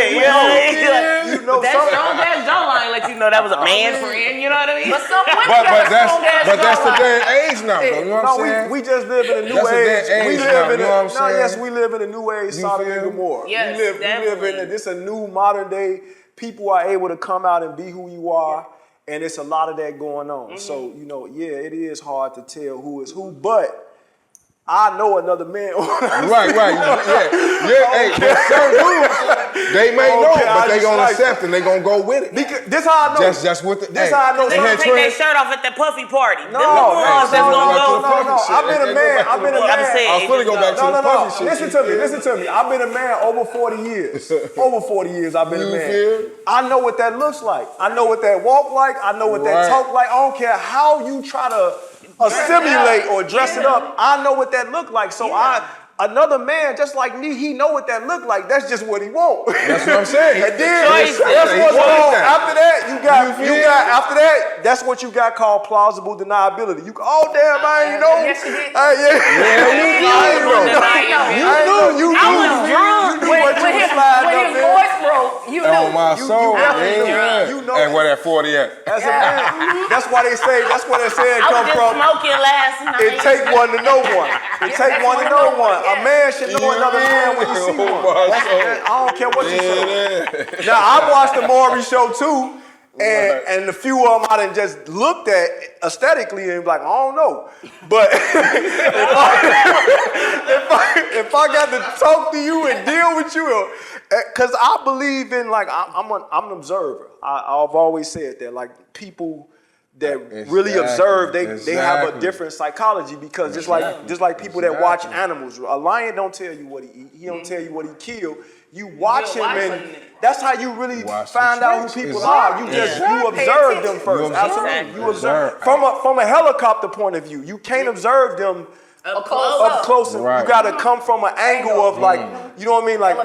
You know That some. strong ass jawline let you know that was a man friend. You know what I mean? But some women But got a strong ass that's the jawline. day and age now, though. You know what I'm No, saying? we just live in a new That's a age. dead We age live now, in you know what I'm saying? yes, we live in a new age, You Sodom feel and me? Gomorrah. Yes, we live in definitely. this a new modern day. People are able to come out and be who you are, and it's a lot of that going on. So it is hard to tell who is who, but I know another man. Right. Yeah. Hey, but some dudes, they may know, Okay, but I they just gonna like accept and they gonna go with it. Because this how I know. Just with the. This how I know. They some- gonna take their trans- shirt off at the Puffy party. No, Them the ones that's gonna go. no. I've been a man. I've been a I'm man. saying, I was it finna just go back to goes. the No. Puffy shit. Listen to me. I've been a man over 40 years. Over 40 years I've been a You man. feel? I know what that looks like. I know what that walk like. I know what that Right. talk like. I don't care how you try to assimilate or dress it up. I know what that look like. So another man just like me, he know what that look like. That's just what he want. That's what I'm saying. And then choice. that's He what's wants wrong. that. After that, You feel? after that, that's what you got called plausible deniability. You damn, I ain't know. Yes, you did. I ain't know. You I was drunk. You knew what you When was his sliding up there. voice broke, you On knew. my You- soul, you definitely yeah. you know And it. where that 40 at? As a man, that's why they say. That's where they say it I was come just from. smoking last night. It take one to know one. It take one to know one. A man should know another man when you see one. I don't care what you say. Now, I watched the Maury show too, and a few of them I done just looked at aesthetically and be like, I don't know. But if I got to talk to you and deal with you, because I believe in, like, I'm an observer. I've always said that, like, people that really observe, they have a different psychology, because just like people that watch animals. A lion don't tell you what he eat. He don't tell you what he killed. You watch him, and that's how you really find out who people are. You observe them first. Absolutely. You observe from a helicopter point of view. You can't observe them up close. You gotta come from an angle of, like, you know what I mean, like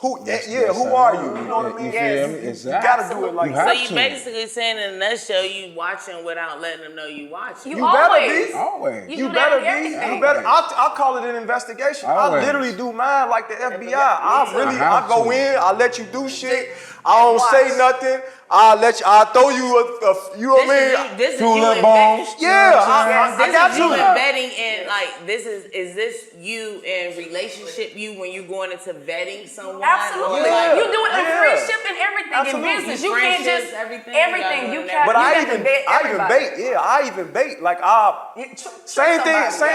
who are you? You know what I mean? Yes. You gotta do it like that. So you basically saying in a nutshell, you watching without letting them know you watching. You better be. Always. You better be. You better. I call it an investigation. Always. I literally do mine like the FBI. I go in. I let you do shit. I don't say nothing. I throw you you know what I mean? This is Tulip you bombs. I got you you. embedding in, like, is this you in relationship you when you're going into vetting someone? Absolutely. Yeah. You do it in Yeah. friendship and everything. Absolutely. In business, you can't Friendships, just everything. everything. You can't. But you I have to even vet everybody. bait. Yeah, I even bait. Like, same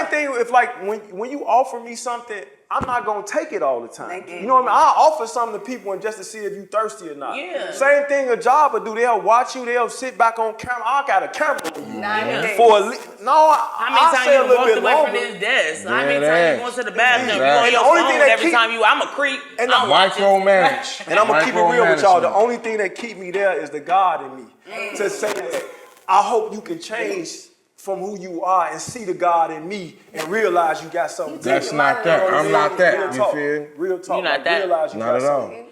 thing. If, like, when you offer me something, I'm not gonna take it all the time. Thank you. You know what I mean? I offer something to people and just to see if you thirsty or not. Yeah. Same thing a job will do. They'll watch you. They'll sit back on camera. I got a camera on you. How How How many times you walked away from this desk? How many times you going to the bathroom? You on your only phone thing that every keep- time I'm a creep. And I'm watching. Micromanage. And I'm gonna keep it real with y'all. The only thing that keep me there is the God in me. To say that I hope you can change from who you are and see the God in me and realize you got something. That's not that. I'm not that. You feel? Real talk. You not Like, that. realize you Not got at all. something.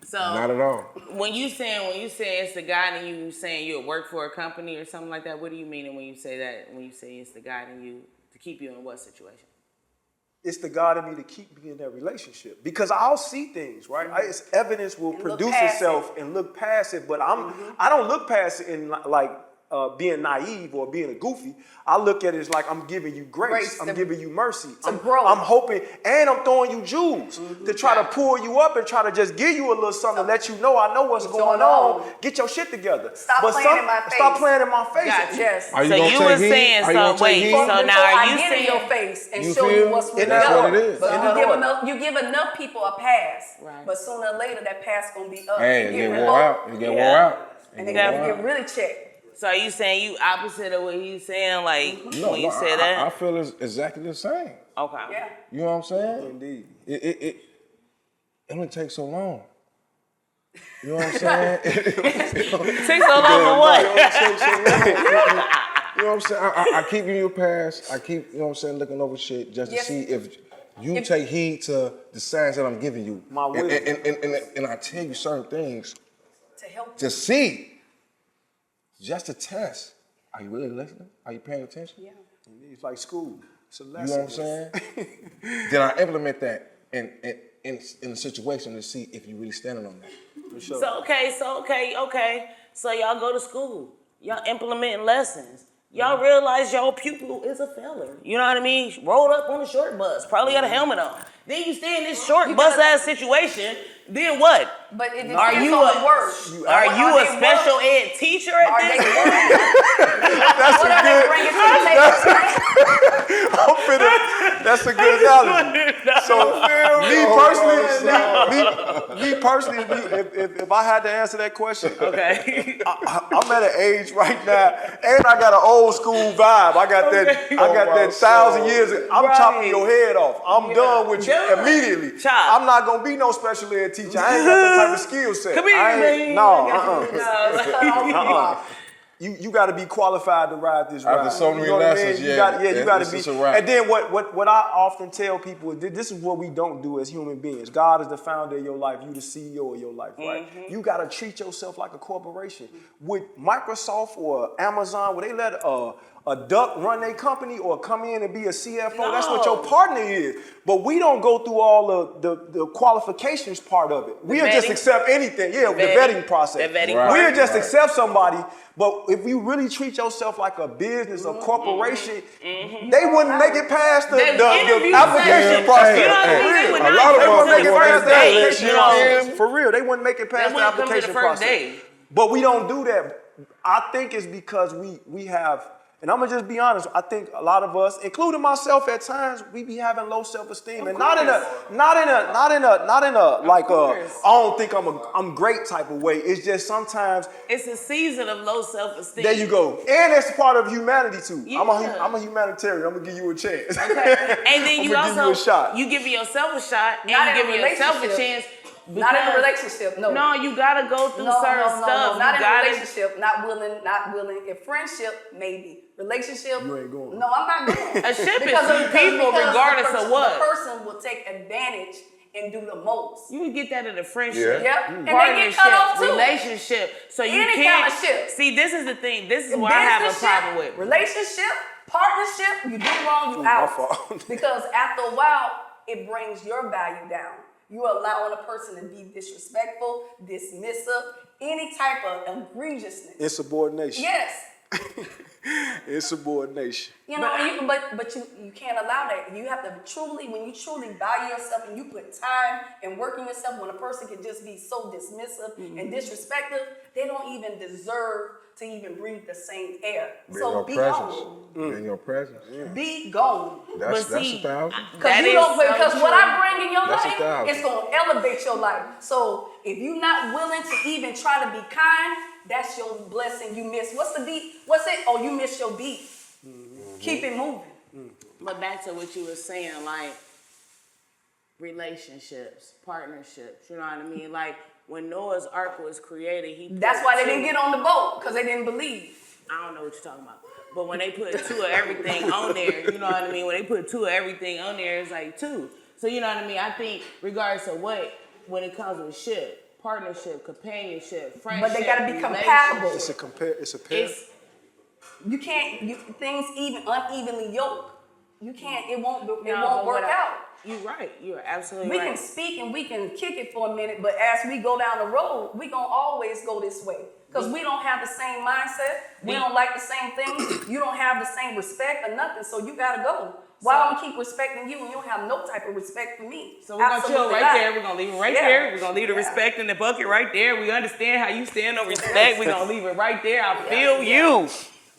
So Not at all. when you saying it's the guy in you saying you work for a company or something like that, what do you mean when you say that? When you say it's the guy in you to keep you in what situation? It's the God in me to keep me in that relationship, because I'll see things, right? It's evidence will produce itself and look past it, but I don't look past it in like being naive or being a goofy. I look at it as like I'm giving you grace. I'm giving you mercy. I'm hoping, and I'm throwing you jewels to try to pull you up and try to just give you a little something to let you know I know what's going on. Get your shit together. Stop playing in my face. Stop playing in my face. Gotcha. Yes. Are you So gonna you take was heed? saying Are you gonna something. take Wait, heed? so now I are you get in your saying? face and You show feel? you what's really That's up. what it is. But you give enough people a pass, Right. but sooner or later that pass gonna be up. Hey, You it get get revoked, wore out. It get wore out. and they get really checked. So are you saying you opposite of what he's saying? Like No, when you no, say that? I feel it's exactly the same. Okay. Yeah. You know what I'm saying? Indeed. It only takes so long. You know what I'm saying? Takes so long for what? You know what I'm saying? I keep giving you a pass. I keep, you know what I'm saying, looking over shit just to see if you take heed to the signs that I'm giving you. My wisdom. And I tell you certain things To help. to see, just to test. Are you really listening? Are you paying attention? Yeah. It's like school. It's a You know lesson. what I'm saying? Then I implement that in a situation to see if you really standing on that. For sure. So okay. So y'all go to school. Y'all implementing lessons. Y'all realize your pupil is a feller. You know what I mean? Rolled up on a short bus. Probably got a helmet on. Then you stay in this short bus ass situation. Then what? But it depends Are you on the a word. are you a special ed teacher at Are they this? That's What a are they good. bringing to the table? That's a good analogy. So me personally, if I had to answer that question, Okay. I'm at an age right now, and I got an old school vibe. I got that 1,000 years. I'm chopping your head off. I'm done with you immediately. Chop. I'm not gonna be no special ed teacher. I ain't got that type of skill set. Come here, man. No. You got to be qualified to ride this ride. After so many You know what I mean? lessons, You yeah, got to it's be. just a wrap. And then what I often tell people is this is what we don't do as human beings. God is the founder of your life. You the CEO of your life, right? You got to treat yourself like a corporation. With Microsoft or Amazon, where they let a duck run their company or come in and be a CFO. That's what your partner is. But we don't go through all the qualifications part of it. We'll just accept anything. Yeah, the vetting process. The vetting We'll just accept somebody. But if you really treat yourself like a business, a corporation, they wouldn't make it past the application process. You know what I mean? They would A not lot of come them to the first day. you know, for real, they wouldn't make it past the wouldn't come to the application first process. day. But we don't do that. I think it's because we have, and I'm gonna just be honest. I think a lot of us, including myself, at times we be having low self-esteem, and not in a like I don't think I'm great type of way. It's just sometimes it's a season of low self-esteem. there you go, and it's part of humanity too. Yeah. I'm a humanitarian. I'm gonna give you a chance. Okay. And then you I'm gonna give you a shot. you give yourself a shot, and Not you in a give yourself a relationship. chance. Not in a relationship, no. No, you gotta go through certain stuff. Not you in a relationship, not willing. If friendship, maybe. Relationship, You ain't going. no, I'm not going. A ship is two people regardless of what. The person will take advantage and do the most. You can get that in a friendship, Yep. And they get cut off too. relationship. So you Any can't. kind of ship. See, this is the thing. This is what I have a problem with. Relationship, partnership, you do wrong, you out. My fault. Because after a while, it brings your value down. You're allowing a person to be disrespectful, dismissive, any type of egregiousness. Insubordination. Yes. Insubordination. You know, but you can't allow that. You have to truly, when you truly value yourself and you put time and work in yourself, when a person can just be so dismissive and disrespectful, they don't even deserve to even breathe the same air. So be gone. Be in your presence. Be gone. That's see, a thousand. Because what I bring in your That's life, 1,000. it's gonna elevate your life. So if you're not willing to even try to be kind, that's your blessing you miss. What's the beat? What's it? Oh, you missed your beat. Keep it moving. But back to what you were saying, like relationships, partnerships. You know what I mean? Like when Noah's Ark was created, That's why they didn't get on the boat, because they didn't believe. I don't know what you're talking about. But when they put two of everything on there, you know what I mean? When they put two of everything on there, it's like two. So you know what I mean? I think regardless of what, when it comes with shit, partnership, companionship, friendship, But they gotta be relationship, compatible. It's a pair. You can't, things even unevenly yoked. You can't, it won't No, work but out. You're right. You're absolutely We right. can speak and we can kick it for a minute, but as we go down the road, we gonna always go this way. Because we don't have the same mindset, we don't like the same things, you don't have the same respect or nothing, so you gotta go. Why don't I keep respecting you and you don't have no type of respect for me? So we're gonna chill right there. We're gonna leave it right Yeah. there. We're gonna leave the respect in the bucket right there. We understand how you stand on respect. We're gonna leave it right there. I feel you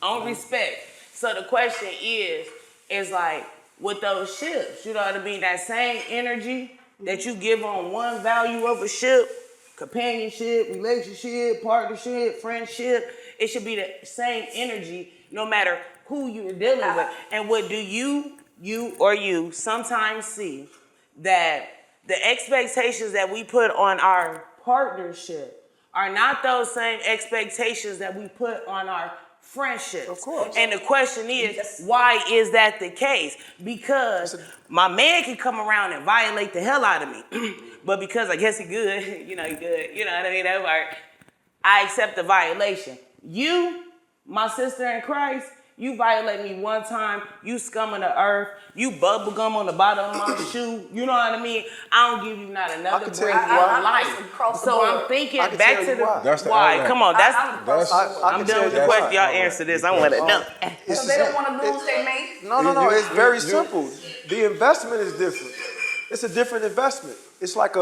on respect. So the question is like with those ships, you know what I mean? That same energy that you give on one value of a ship, companionship, relationship, partnership, friendship, it should be the same energy no matter who you're dealing with. And what do you sometimes see that the expectations that we put on our partnership are not those same expectations that we put on our friendships. Of course. And the question is, why is that the case? Because my man can come around and violate the hell out of me. But because I guess he good, he good, you know what I mean? That part, I accept the violation. You, my sister in Christ, you violate me one time, you scum of the earth, you bubble gum on the bottom of my shoe, you know what I mean? I don't give you not another break in life. So I'm thinking back to the why. Come on, I'm done with the question. Y'all answer this. I want to know. So they don't want to lose their mate? No. It's very simple. The investment is different. It's a different investment. It's like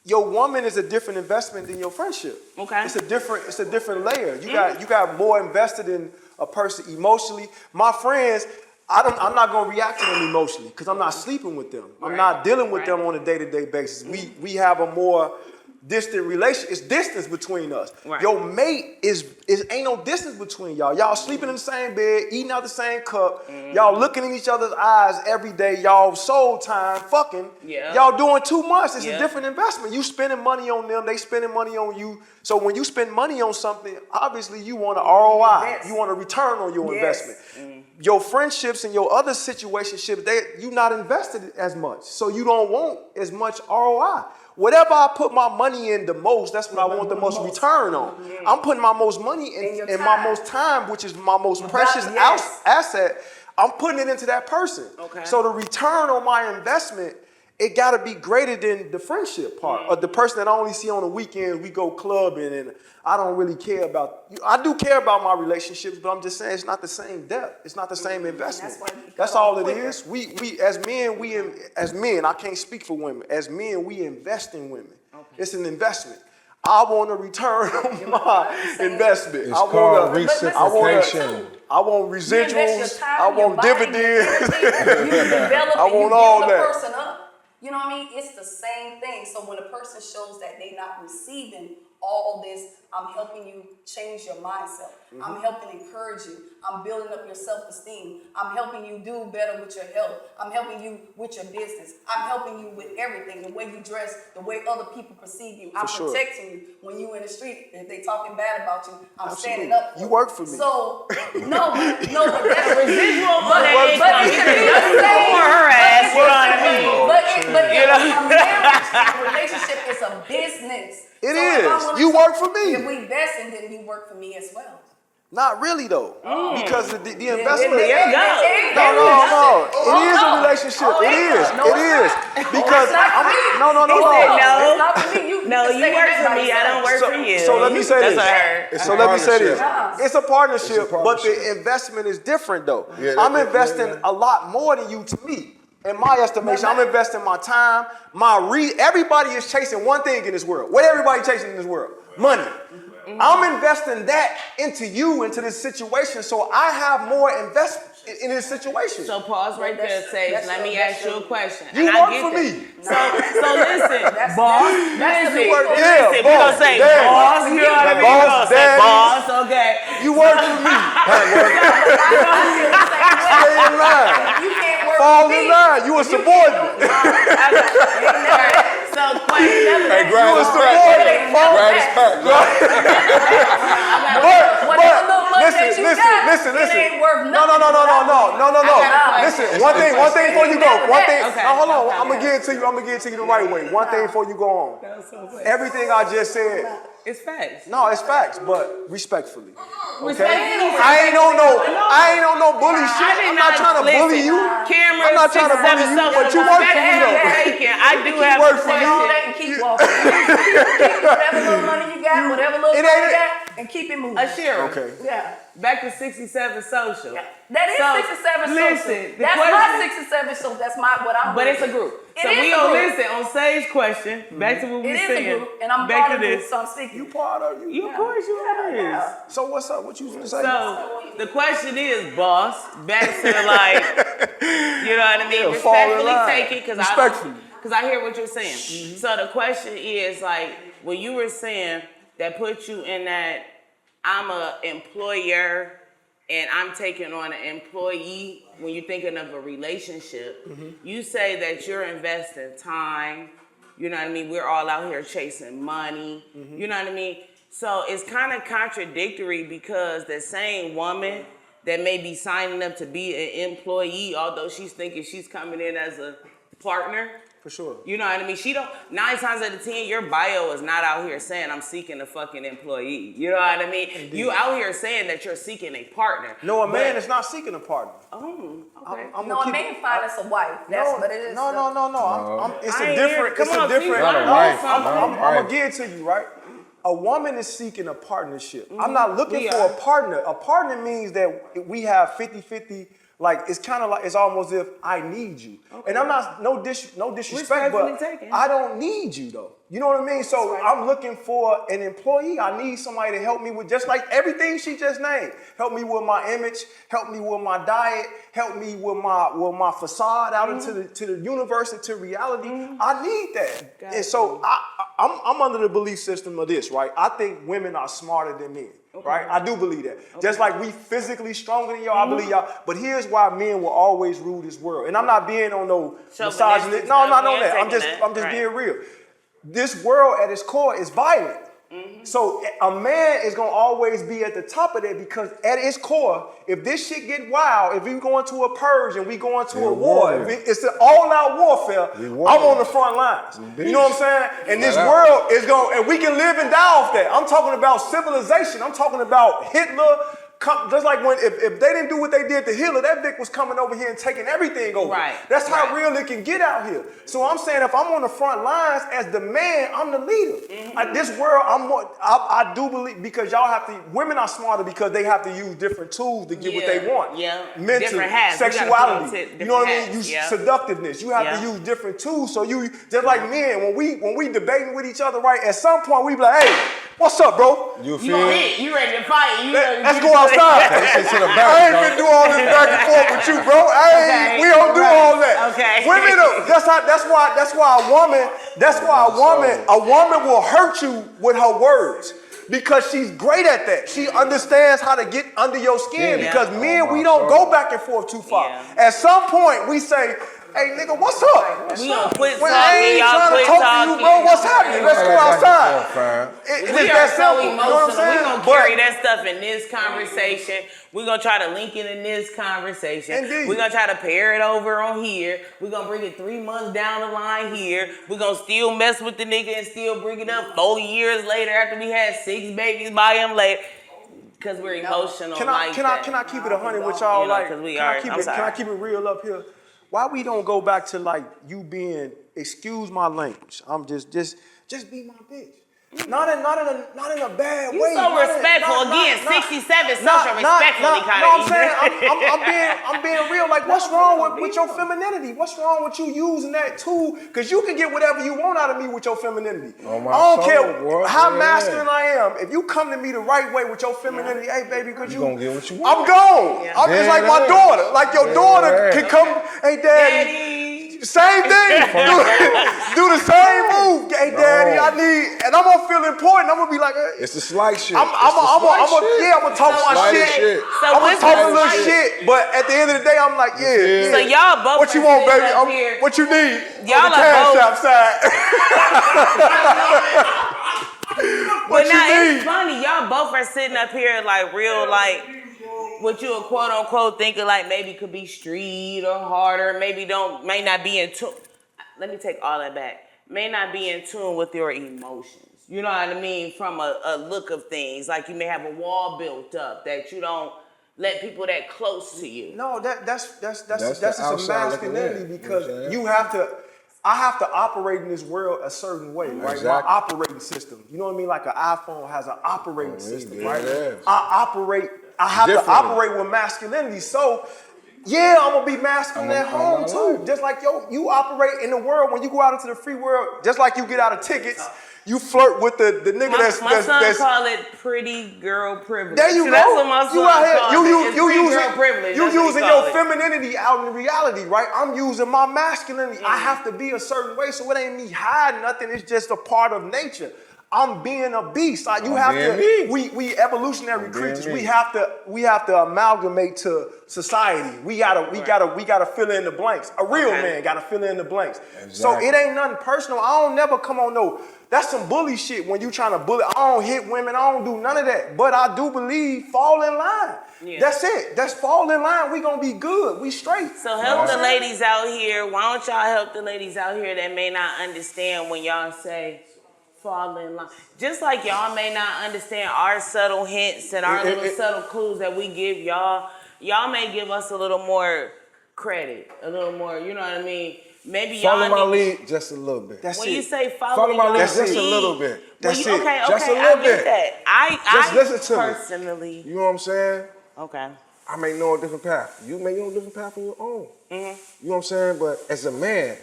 your woman is a different investment than your friendship. Okay. It's a different layer. You got more invested in a person emotionally. My friends, I'm not gonna react to them emotionally because I'm not sleeping with them. I'm not dealing with them on a day-to-day basis. We have a more distant relation. It's distance between us. Right. Your mate is ain't no distance between y'all. Y'all sleeping in the same bed, eating out the same cup. Y'all looking in each other's eyes every day. Y'all soul time, fucking. Yeah. Y'all doing too much. It's a different investment. You spending money on them. They spending money on you. So when you spend money on something, obviously you want an ROI. Yes. You want a return on your Yes. investment. Your friendships and your other situationships, you're not invested as much. So you don't want as much ROI. Whatever I put my money in the most, that's what I want the most return on. I'm putting my most money in my most time, which is my most precious asset. I'm putting it into that person. Okay. So the return on my investment, it got to be greater than the friendship part, or the person that I only see on the weekends. We go clubbing, and I don't really care about. I do care about my relationships, but I'm just saying it's not the same depth. It's not the same investment. That's all it is. We as men, I can't speak for women. As men, we invest in women. Okay. It's an investment. I want a return on my investment. It's called reciprocation. I want residuals. I want dividends. I want all that. Person up. You know what I mean? It's the same thing. So when a person shows that they're not receiving all this, I'm helping you change your mindset. I'm helping encourage you. I'm building up your self-esteem. I'm helping you do better with your health. I'm helping you with your business. I'm helping you with everything, the way you dress, the way other people perceive you. I'm protecting you when you're in the street. If they talking bad about you, I'm standing up for you. work for me. So, no, but that's residual on that but income. it could be the same. For her ass, you know what I mean? But a marriage relationship is a business. It is. You work for me. If we invest, and then you work for me as well. Not really though, because the investment. There you go. No. It is a relationship. It is. Because no. It's not for me. You work for me. I don't work for you. So let me say It's It's a partnership, but the investment is different though. I'm investing a lot more than you to me. In my estimation, I'm investing my time, everybody is chasing one thing in this world. What everybody chasing in this world? Money. I'm investing that into you, into this situation, so I have more investment in this situation. So pause right there, Sage. Let me ask you a question. You work for me. So listen, boss. Listen, we're boss, gonna say daddy. boss. You know what I mean? We're gonna say daddy. boss. Okay. You work for me. Stay in line. You can't work Fall for me. in line. You a subordinate. So question. You a subordinate. Listen. No. Listen, one thing before you go. Now hold on. I'm gonna give it to you the right way. One thing before you go on. Everything I just said. It's facts. No, it's facts, but respectfully. Okay? Respectfully. I ain't on no bully shit. I'm not trying to bully you. I'm not trying to bully you, but you work for me though. I do have work for me. Keep walking. Keep whatever little money you got, whatever little money you got, and keep it moving. Ashira. Okay. Yeah. Back to 67 social. Yeah. That is 67 listen, social. That's my 67 social. That's what I'm But doing. it's a group. It So is we a gonna group. listen on Sage question. Back to what we It is saying. a group, and I'm back part of to it, this. so I'm speaking. You part of you. Of course you is. So what's up? What you gonna say? So the question is, boss, back to like, you know what I mean? Yeah, fall in Respectfully line. take it, because I hear what you're saying. So the question is like, when you were saying that put you in that, I'm a employer and I'm taking on an employee. When you're thinking of a relationship, you say that you're investing time. You know what I mean? We're all out here chasing money. You know what I mean? So it's kind of contradictory because the same woman that may be signing up to be an employee, although she's thinking she's coming in as a partner. For sure. You know what I mean? 9 times out of 10, your bio is not out here saying I'm seeking a fucking employee. You know what I mean? Indeed. You out here saying that you're seeking a partner. No, a man is not seeking a partner. Oh, okay. I'm No, a man find us a wife. That's what it is. No. It's I a ain't different. hear it. It's Come a on, different. T. I'm gonna give it to you, right? A woman is seeking a partnership. I'm not looking for a partner. A partner means that we have 50-50. Like it's kind of like it's almost as if I need you, and I'm not no disrespect, but I don't need you though. You know what I mean? So I'm looking for an employee. I need somebody to help me with just like everything she just named. Help me with my image. Help me with my diet. Help me with my facade out into the universe, into reality. I need that. And so I'm under the belief system of this, right? I think women are smarter than men. Okay. Right? I do believe that. Okay. Just like we physically stronger than y'all, I believe y'all. But here's why men will always rule this world. And I'm not being on no misogyny. No, I'm not on that. I'm just being real. This world at its core is violent. So a man is gonna always be at the top of that because at its core, if this shit get wild, if we go into a purge and we go into a war, if it's an all-out warfare, I'm on the front lines. You know what I'm saying? And this world is going, and we can live and die off that. I'm talking about civilization. I'm talking about Hitler. Just like when if they didn't do what they did to Hitler, that Vic was coming over here and taking everything over. Right. That's how real it can get out here. So I'm saying if I'm on the front lines as the man, I'm the leader. This world, I do believe, because y'all have to, women are smarter because they have to use different tools to get what they want. Yeah. Mental, Different hats. sexuality. You know what I mean? Hats. Seductiveness. You have to use different tools. So you, just like men, when we debating with each other, right, at some point we be like, hey, what's up, bro? You You gonna hit? You ready to fight? Let's go outside. I ain't been do all this back and forth with you, bro. We don't do all that. Okay. Women, that's why a woman will hurt you with her words. Because she's great at that. She understands how to get under your skin. Because men, we don't go back and forth too far. At some point, we say, hey, nigga, what's up? We gonna quit When talking, I ain't y'all trying to quit talk talking. to you, bro. What's happening? Let's go outside. We are so You know what I'm emotional. saying? We're gonna carry that stuff in this conversation. We're gonna try to link it in this conversation. Indeed. We're gonna try to pair it over on here. We're gonna bring it 3 months down the line here. We're gonna still mess with the nigga and still bring it up 4 years later after we had 6 babies by him later. Because we're emotional. Can I keep it 100 with y'all? You know, like, 'cause we can are. I keep I'm it? Can I sorry. keep it real up here? Why we don't go back to like you being? Excuse my language. I'm just be my bitch. Not in a bad You way. so respectful. Again, 67 social respectfully kind No, of. I'm saying I'm being real. Like, what's wrong with your femininity? What's wrong with you using that tool? Because you can get whatever you want out of me with your femininity. I don't care how masculine I am. If you come to me the right way with your femininity, hey baby, could you? gonna get what you want. I'm gone. I'm just like my daughter. Like your daughter can come. Hey, daddy. Same thing. Do the same move. Hey, daddy, I need, and I'm gonna feel important. I'm gonna be like, It's the slight shit. I'm gonna talk my shit. I'm gonna talk a little shit, but at the end of the day, I'm like, So y'all both. What you want, baby? What you need? Y'all on the are both. cash outside. But now it's funny. Y'all both are sitting up here like real, like what you would quote unquote thinking like maybe could be street or harder, may not be in tune. Let me take all that back. May not be in tune with your emotions. You know what I mean? From a look of things, like you may have a wall built up that you don't let people that close to you. No, that's the some outside looking masculinity in. because You know what I'm you have to. I have to operate in this world a certain way, right? Exactly. My operating system. You know what I mean? Like an iPhone has an operating system, right? Yes. I have to operate with masculinity. So, yeah, I'm gonna be masculine at home too. Just like you operate in the world when you go out into the free world, just like you get out of tickets. You flirt with the nigga My son call it pretty girl privilege. There you So go. That's what my son you out here, you You using your femininity out in reality, right? I'm using my masculinity. I have to be a certain way, so it ain't me hiding nothing. It's just a part of nature. I'm being a beast. Like you have to. We evolutionary creatures. We have to amalgamate to society. We gotta fill in the blanks. A real man gotta fill in the blanks. Exactly. So it ain't nothing personal. I don't never come on no. That's some bully shit when you trying to bully. I don't hit women. I don't do none of that. But I do believe fall in line. Yeah. That's it. That's fall in line. We gonna be good. We straight. So help the ladies out here. Why don't y'all help the ladies out here that may not understand when y'all say fall in line? Just like y'all may not understand our subtle hints and our little subtle clues that we give y'all. Y'all may give us a little more credit, a little more. You know what I mean? Maybe follow y'all my lead just a little bit. When you say follow my lead your just a little bit. That's it. Okay, just a I little get bit. that. Just listen to personally. me. You know what I'm saying? Okay. I may know a different path. You may know a different path on your own. Mm-hmm. You know what I'm saying? But as a man,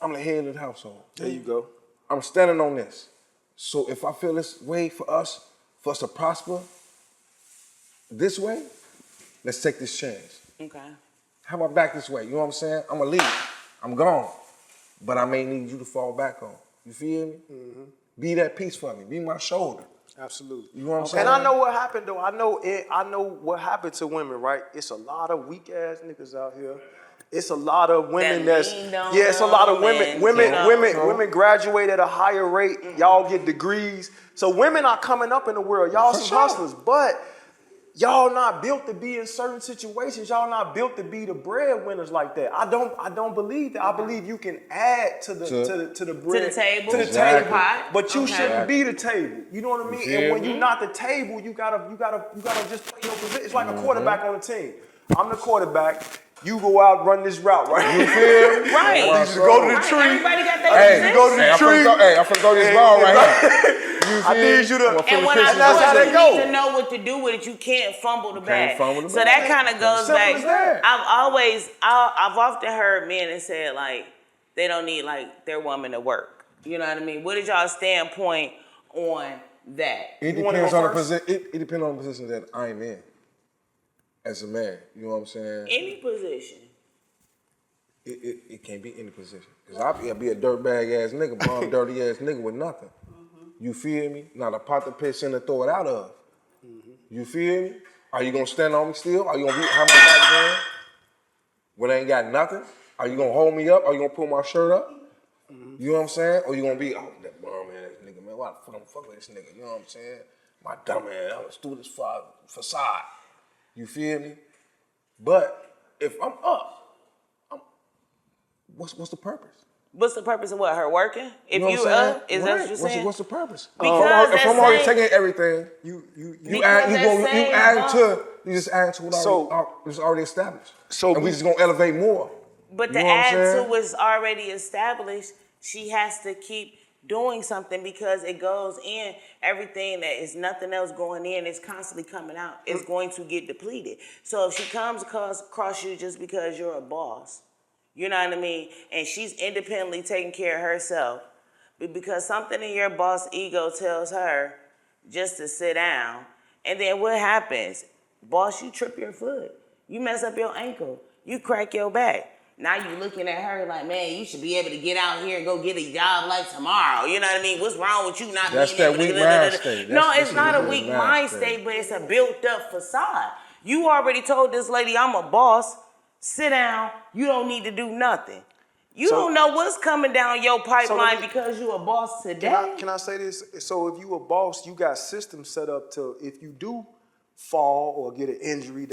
I'm the head of the household. There you go. I'm standing on this. So if I feel this way for us to prosper this way, let's take this chance. Okay. Have my back this way. You know what I'm saying? I'm going to leave. I'm gone. But I may need you to fall back on. You feel me? Mm-hmm. Be that piece for me. Be my shoulder. Absolutely. You know what I'm saying? And I know what happened though. I know what happened to women, right? It's a lot of weak ass niggas out here. it's a lot of women That that's leaned on it's a lot of them women and, women graduate at a higher rate. Y'all get degrees, so women are coming up in the world. Y'all For some sure. hustlers, but y'all not built to be in certain situations. Y'all not built to be the breadwinners like that. I don't believe that. I believe you can add to the bread, table, to the Exactly. table, pot. but you Okay. shouldn't be the table. You know what I mean? feel And when me? you're not the table, you gotta just play your position. It's like a quarterback on a team. I'm the quarterback. You go out, run this route, right? You feel me? Right. You just go to the Right, tree. everybody got their Hey, position. you go to the I'm tree. finna throw this ball right here. I need you to. And when And I that's how thought that you go. need to know what to do with it, you can't fumble the bag. fumble the So bag. that kind of goes Simple back. as that. I've often heard men that said like they don't need like their woman to work. You know what I mean? What is y'all standpoint on that? It You wanna depends go on the first? position. It depends on the position that I'm in as a man. You know what I'm saying? Any position. It can't be any position. Cause I'll be a dirtbag ass nigga, bum dirty ass nigga with nothing. You feel me? Not a pot to piss in and throw it out of. You feel me? Are you gonna stand on me still? Are you gonna have my back down when I ain't got nothing? Are you gonna hold me up? Are you gonna pull my shirt up? You know what I'm saying? Or you gonna be, oh, that bum ass nigga, man, why the fuck I'm fucking with this nigga? You know what I'm saying? My dumb ass, I was through this facade. You feel me? But if I'm up, what's the purpose? What's the purpose of what? Her working? If You know you what I'm saying? up, is that what you're saying? What's the purpose? Because if I'm that already same- taking everything, you Because that same add to what So- is already established. So and we just gonna elevate more. But You to know what I'm add saying? to what's already established, she has to keep doing something because it goes in. Everything that is nothing else going in is constantly coming out. It's going to get depleted. So if she comes across you just because you're a boss, you know what I mean? And she's independently taking care of herself, but because something in your boss ego tells her just to sit down, and then what happens? Boss, you trip your foot. You mess up your ankle. You crack your back. Now you looking at her like, man, you should be able to get out here and go get a job like tomorrow. You know what I mean? What's wrong with you not That's being that able to... weak mind state. No, That's it's not a weak weak mind mind state. state, but it's a built up facade. You already told this lady, I'm a boss. Sit down. You don't need to do nothing. You So- don't know what's coming down your pipeline me- because you a boss today. Can I say this? So if you a boss, you got systems set up to, if you do fall or get an injury,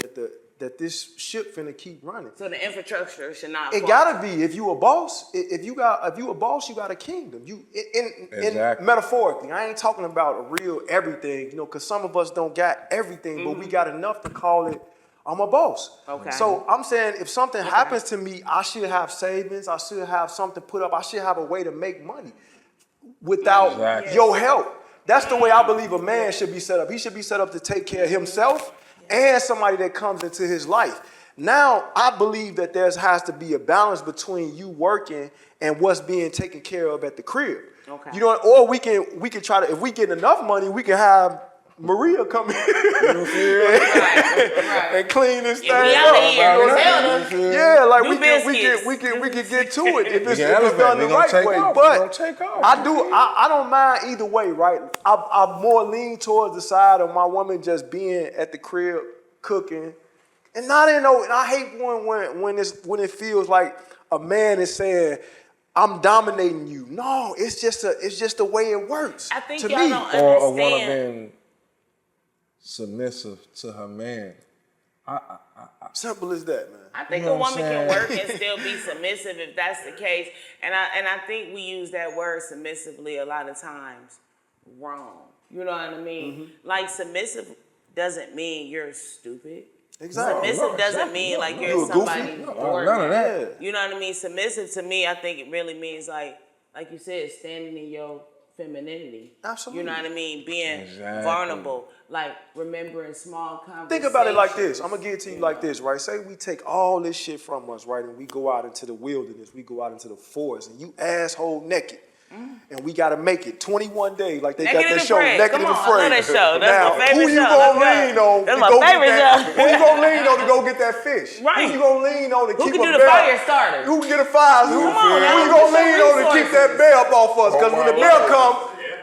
that this ship finna keep running. So the infrastructure should not It fall. gotta be. If you a boss, if you a boss, you got a kingdom. You in Exactly. metaphorically. I ain't talking about a real everything, because some of us don't got everything, but we got enough to call it. I'm a boss. Okay. So I'm saying if something happens to me, I should have savings. I should have something put up. I should have a way to make money without Exactly. your help. That's the way I believe a man should be set up. He should be set up to take care of himself and somebody that comes into his life. Now, I believe that there has to be a balance between you working and what's being taken care of at the crib. Okay. You know, or we can try to, if we get enough money, we can have Maria come in Right. and clean this thing Yeah, we out up. here. You know what I Griselda. mean? Yeah, like Do we biscuits. can get to it if it's can elevate. done We the gonna right take way. off. We But gonna take off. I don't mind either way, right? I more lean towards the side of my woman just being at the crib cooking, and not in no. And I hate when it feels like a man is saying, "I'm dominating you." No, it's just the way it works. I think to y'all me. don't Or a woman understand. being submissive to her man. Simple as that, man. I think You know a what I'm woman can saying? work and still be submissive if that's the case. And I think we use that word submissively a lot of times wrong. You know what I mean? Mm-hmm. Like submissive doesn't mean you're stupid. Exactly. Submissive No, doesn't exactly. mean like You you're a goofy? somebody. None of that. You know what I mean? Submissive to me, I think it really means like you said, standing in your femininity. Absolutely. You know what I mean? Being Exactly. vulnerable, like remembering small conversations. Think about it like this. I'm gonna give it to you like this, right? Say we take all this shit from us, right, and we go out into the wilderness, we go out into the forest, and you asshole naked. And we gotta make it 21 days, like they Naked got and that show, Afraid. Naked Come and on, I Afraid. love that show. That's Now, my favorite who you show. gonna Let's lean go. on That's to my go favorite get that? show. Who you gonna lean on to go get that fish? Right. Who you gonna lean on to Who keep can a do the bear? fire starter? Who can get a fire? Who Come on, now, you get gonna some lean on to keep resources. that bear up off us? Because when the bear come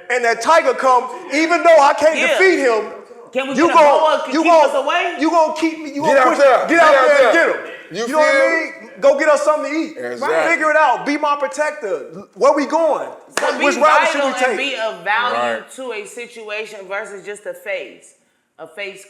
and that tiger come, even though I can't Yeah. defeat him, Can we you get a boa to keep us away? You gonna keep me? You Get gonna out there. Get out there and get him. You know what I feel mean? Go get us something to eat. Exactly. Figure it out. Be my protector. Where we going? So be Which route should vital we take? and be of value Right. to a situation versus just a face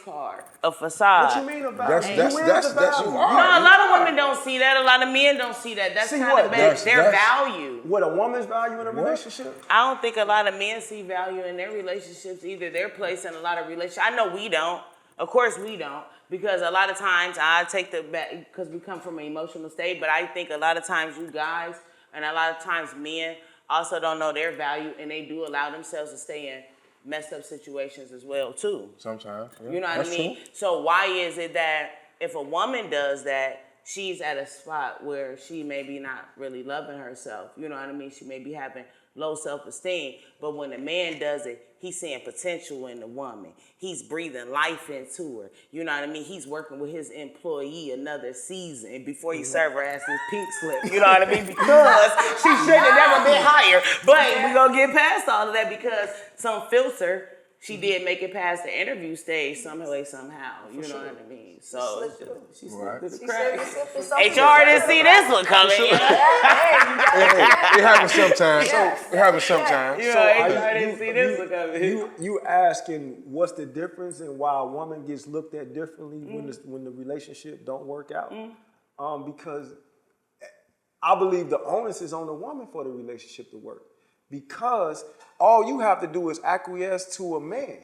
card, a facade. What you mean about That's it? that's You that's is the that's value. you No, are. a lot of women don't see that. A lot of men don't see that. That's See kind what? of bad. That's- Their that's- value. What, a woman's value in a relationship? I don't think a lot of men see value in their relationships either. They're placed in a lot of relationships. I know we don't. Of course we don't. Because a lot of times I take the back, because we come from an emotional state, but I think a lot of times you guys and a lot of times men also don't know their value, and they do allow themselves to stay in messed up situations as well too. Sometimes. Yeah, You know what that's I mean? true. So why is it that if a woman does that, she's at a spot where she may be not really loving herself? You know what I mean? She may be having low self-esteem, but when a man does it, he's seeing potential in the woman. He's breathing life into her. You know what I mean? He's working with his employee another season before he serve her ass his pink slip. You know what I mean? Because she should have never been higher. But we're going to get past all of that because some filter, she did make it past the interview stage some way, somehow. You know what I mean? So it's just, she slipped through the cracks. HR didn't see this one coming. You know? It happens sometimes. It happens sometimes. You know, HR didn't see this one coming. You asking what's the difference and why a woman gets looked at differently when the relationship don't work out? Because I believe the onus is on the woman for the relationship to work. Because all you have to do is acquiesce to a man.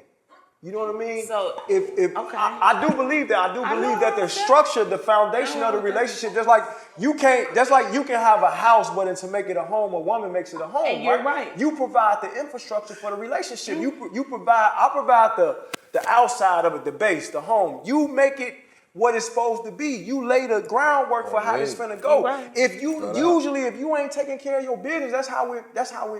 You know what I mean? So, if okay. I do believe that. I do believe that the okay. structure, the foundation of the relationship, just like you can have a house, but to make it a home, a woman makes it a home. And you're right. You provide the infrastructure for the relationship. I provide the outside of it, the base, the home. You make it what it's supposed to be. You lay the groundwork for how it's finna go. Right. If you ain't taking care of your business, that's how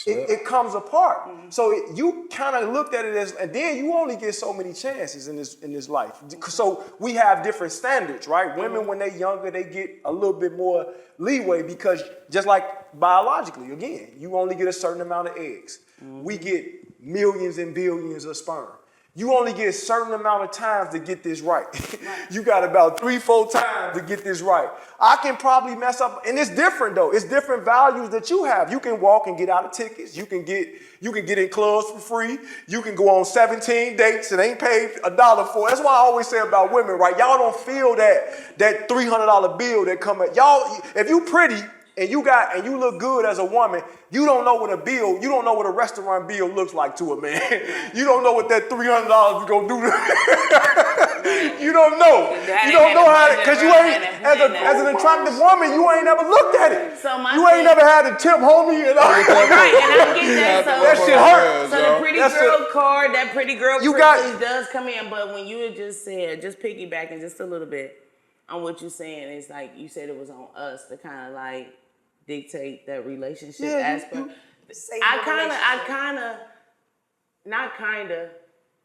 it comes apart. So you kind of looked at it as, and then you only get so many chances in this life. So we have different standards, right? Women, when they're younger, they get a little bit more leeway because just like biologically, again, you only get a certain amount of eggs. We get millions and billions of sperm. You only get a certain amount of times to get this right. You got about 3-4 times to get this right. I can probably mess up, and it's different though. It's different values that you have. You can walk and get out of tickets. You can get in clubs for free. You can go on 17 dates and ain't paid $1 for it. That's why I always say about women, right? Y'all don't feel that $300 bill that come at y'all. If you pretty and you look good as a woman, you don't know what a restaurant bill looks like to a man. You don't know what that $300 is gonna do to You don't know. You don't know how to, because you ain't, as an attractive woman, you ain't never looked at it. So my You ain't thing- never had to tip homie and all. Right, and I get that. So That shit hurt. So the pretty That's girl card, that pretty girl You privilege got- does come in, but when you had just said, just piggybacking just a little bit on what you're saying, it's like you said it was on us to kind of like dictate that relationship aspect.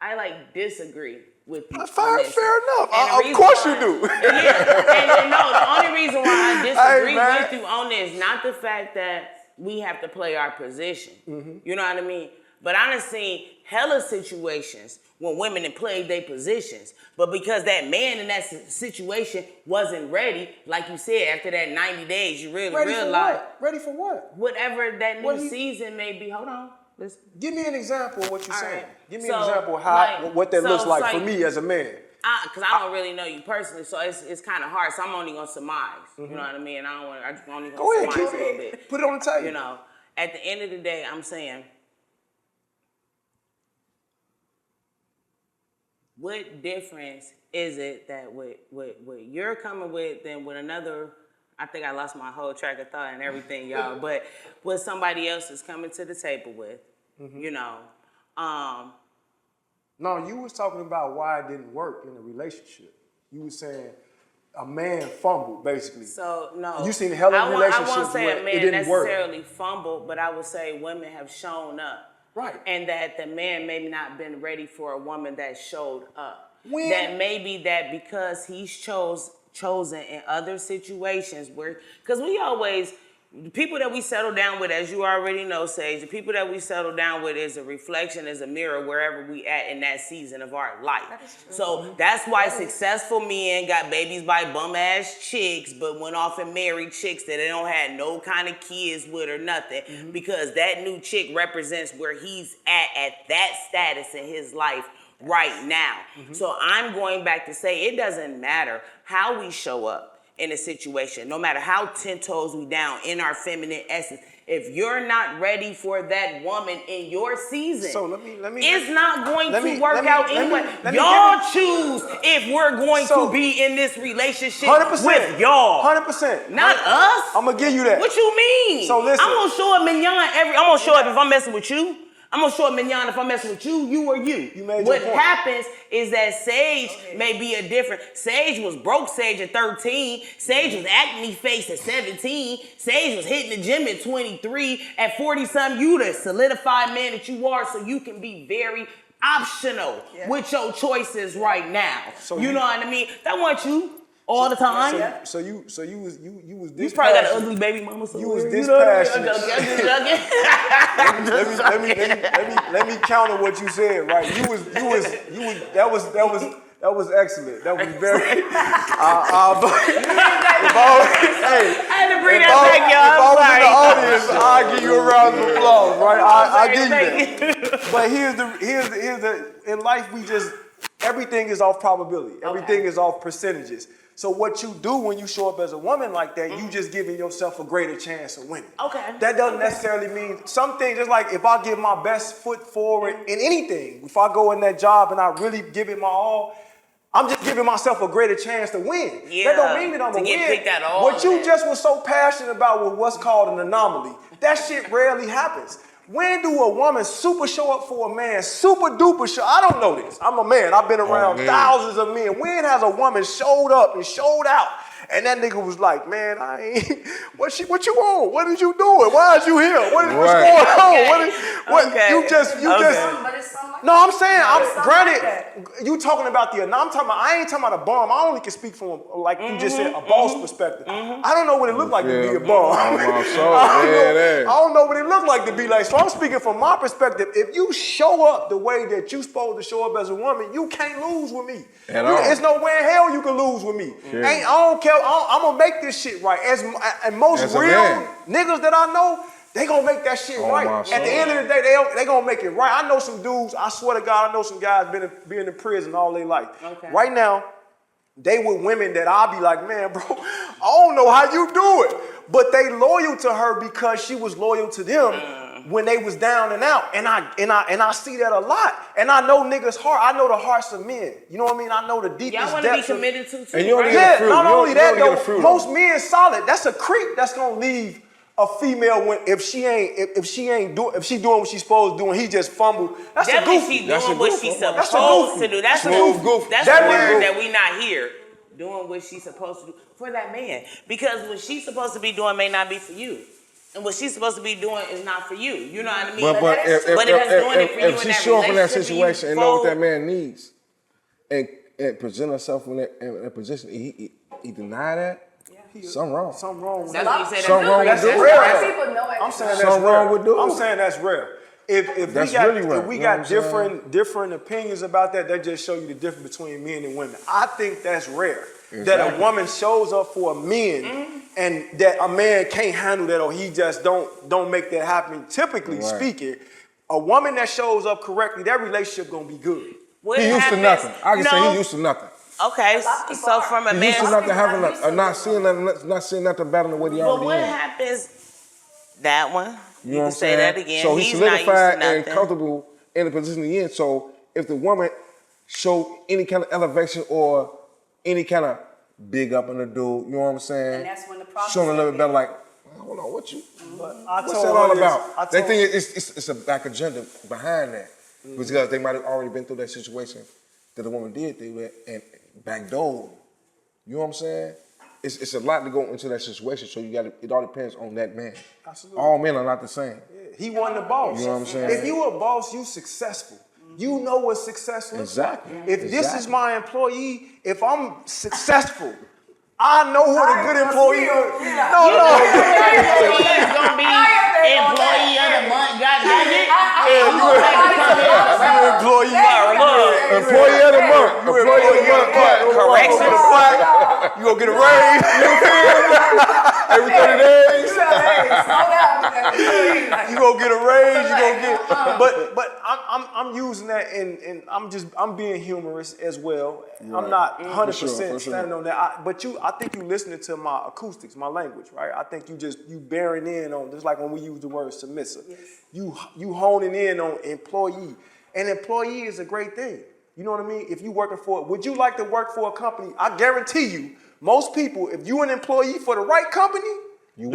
I like disagree with you. Fair enough. And the Of reason course you why- do. and no, the only reason why I disagree man. with you on this, not the fact that we have to play our position. You know what I mean? But I done seen hella situations when women had played their positions. But because that man in that situation wasn't ready, like you said, after that 90 days, you really realize Ready for what? whatever that What new do you- season may be. Hold on. Listen. Give me an example of what you're All saying. right. Give me So, an example of like- what that so looks like it's for like- me as a man. Because I don't really know you personally, so it's kind of hard. So I'm only gonna surmise. You know what I mean? I just only Go gonna ahead, surmise keep a little it. bit. Put it on the table. You know, at the end of the day, I'm saying, what difference is it that what you're coming with than with another? I think I lost my whole track of thought and everything, y'all. But what somebody else is coming to the table with, you know. No, you was talking about why it didn't work in a relationship. You was saying a man fumbled, basically. So no, You seen hella I relationships won't say where a it man didn't work. necessarily fumbled, but I would say women have shown up. Right. And that the man maybe not been ready for a woman that showed up. When- That maybe that because he's chosen in other situations where, because we always, The people that we settle down with, as you already know, Sage, the people that we settle down with is a reflection, is a mirror wherever we at in that season of our life. That is true. So that's why successful men got babies by bum ass chicks, but went off and married chicks that they don't have no kind of kids with or nothing, because that new chick represents where he's at that status in his life right now. So I'm going back to say it doesn't matter how we show up in a situation, no matter how 10 toes we down in our feminine essence. If you're not ready for that woman in your season, So let me it's not going let to me- work let me- out let me- anyway. let me Y'all give choose if we're going So, to be in this relationship 100%. with y'all. 100%. Not us. I'm gonna give you that. What you mean? So listen. I'm gonna show up mignon I'm gonna show up if I'm messing with you. I'm gonna show up mignon if I'm messing with you or you. You made what your point. happens is that Sage may be a different. Sage was broke Sage at 13. Sage was acne face at 17. Sage was hitting the gym at 23. At 40 something, you the solidified man that you are, so you can be very optional with your choices right now. So you you- know what I mean? That want you all the time. So you was You this probably got an passionate. ugly baby mama somewhere. You was this know what I mean? passionate. I'm just joking. let me counter what you said, right? That was excellent. That was very if I had to bring if that back, y'all. I I'm was in the audience, I'll give you a round of applause, right? I'll give you that. But here's the in life everything is off probability. Everything is off percentages. So what you do when you show up as a woman like that, you just giving yourself a greater chance of winning. Okay. That doesn't necessarily mean some things, just like if I give my best foot forward in anything, if I go in that job and I really give it my all, I'm just giving myself a greater chance to win. Yeah, That don't mean that I'm to gonna get win. picked out of all What of you that. just was so passionate about was what's called an anomaly. That shit rarely happens. When do a woman super show up for a man, super duper show? I don't know this. I'm a man. I've been around thousands of men. When has a woman showed up and showed out? And that nigga was like, man, I ain't. What you on? What is you doing? Why is you here? What's going on? You just. But it's something like No, I'm saying, It's something granted, like you talking about I ain't talking about a bum. I only can speak from, like you just said, a boss perspective. I don't know what it looked like to be a bum. I don't know what it looked like to be like. So I'm speaking from my perspective. If you show up the way that you supposed to show up as a woman, you can't lose with me. There's no way in hell you can lose with me. I don't care. I'm gonna make this shit right. And most As a real man. niggas that I know, they gonna make that shit right. At the end of the day, they gonna make it right. I know some dudes, I swear to God, I know some guys been in prison all their life. Okay. Right now, they with women that I'll be like, man, bro, I don't know how you do it. But they loyal to her because she was loyal to them when they was down and out. And I see that a lot. And I know niggas' heart. I know the hearts of men. You know what I mean? I know the deepest Y'all want to be depths of- committed to too, And you only right? get yeah, fruit. not You only don't- you that don't get a though, fruit most on men solid. That's a creep that's gonna leave a female when if she doing what she's supposed to do and he just fumbled. That's a Definitely goofy. she That's doing a what goofy. she's That's a supposed goofy. to do. That's Smooth a goofy. That's That the is word goofy. that we not here. Doing what she's supposed to do for that man. Because what she's supposed to be doing may not be for you. And what she's supposed to be doing is not for you. You know what I mean? But if But if it's doing it for you in she that show up in that relationship, situation and you know what fold- that man needs, and present herself in that position, he deny that. Something wrong. Something wrong with That's that. what he said. Something wrong That's with rare. that. people know it. I'm saying that's Something rare. wrong with dude. I'm saying that's rare. If That's we got, really rare. if we You know what got I'm saying? different opinions about that, that just show you the difference between men and women. I think that's rare. That a Exactly. woman shows up for a man and that a man can't handle that or he just don't make that happen. Typically Right. speaking, a woman that shows up correctly, that relationship gonna be good. What He used to happens- nothing. I can say No. he used to nothing. Okay, A lot of people so are. from a He used to man's nothing having people are used to not seeing nothing better than what he But already what in. happens? That one. You know can what I'm say saying? that again. So He's he's not used to solidified and nothing. comfortable in the position he's in. So if the woman show any kind of elevation or any kind of big up in the dude, you know what I'm saying? And that's when the problem showing a little steps bit better, like, hold on, what you? But I What's told that her all this- about? I They told- think it's a back agenda behind that because they might have already been through that situation that the woman did through that and backdoored. You know what I'm saying? It's a lot to go into that situation, so it all depends on that man. Absolutely. All men are not the same. He wasn't the boss. You know what I'm saying? If you a boss, you successful. You know what success looks Exactly. like. If this is Exactly. my employee, if I'm successful, I know who the good employee is. No. He's gonna be employee of the month. God dang it! You employee. Employee of the month. Employee of the month. Correction. You gonna get a raise. Every 30 days. You gonna get a raise. You gonna get. But I'm using that and I'm being humorous as well. I'm not 100% standing on that. I think you listening to my acoustics, my language, right? I think you bearing in on just like when we use the word submissive. Yes. You honing in on employee. An employee is a great thing. You know what I mean? If you working for, would you like to work for a company? I guarantee you, most people, if you an employee for the right company, you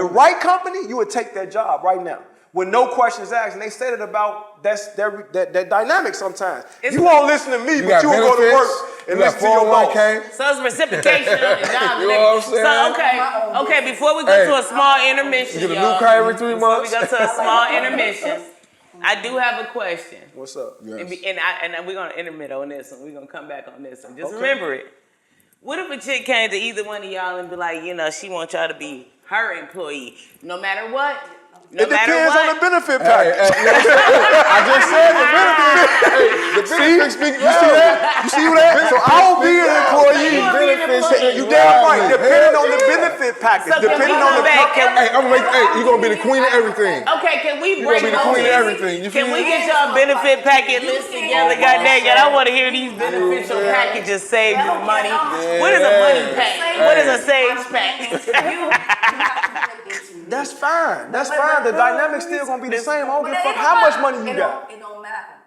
would take that job right now. With no questions asked. And they said it about that dynamic sometimes. You won't listen to me, but you will go to work and listen to your boss. So it's reciprocation on the job. You know what I'm saying? So, okay, before we go to a small intermission, you get a new car every 3 months. Before we go to a small intermission, I do have a question. What's up? Yes. And we're going to intermit on this one. We're going to come back on this one. Just remember it. What if a chick came to either one of y'all and be like, she wants y'all to be her employee, no matter what? It depends on the benefit package. I just said the benefit. The benefits speak. You see that? You see that? So I'll be an employee. You damn right. Depending on the benefit package. So depending on the Hey, you gonna be the queen of everything. Okay, can we You gonna be the queen of everything. Can we get y'all benefit packet list together? God dang it, I want to hear these beneficial packages save you money. What is a money pack? What is a sage pack? That's fine. That's fine. The dynamic's still gonna be the same. I don't give a fuck how much money you got. It don't matter.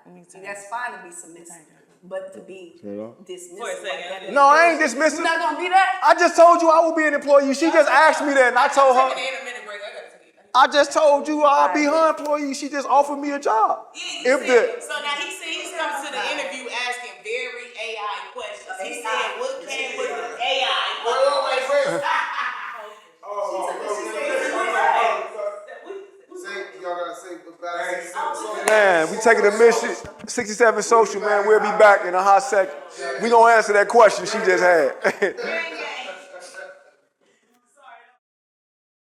That's fine to be submissive, but to be dismissive. No, I ain't dismissive. You're not gonna be that? I just told you I will be an employee. She just asked me that, and I told her. I just told you I'll be her employee. She just offered me a job. So now he's coming to the interview asking very AI questions. He said, "What came with the AI?" Man, we taking a mission. 67 Social, man. We'll be back in a hot second. We gonna answer that question she just had.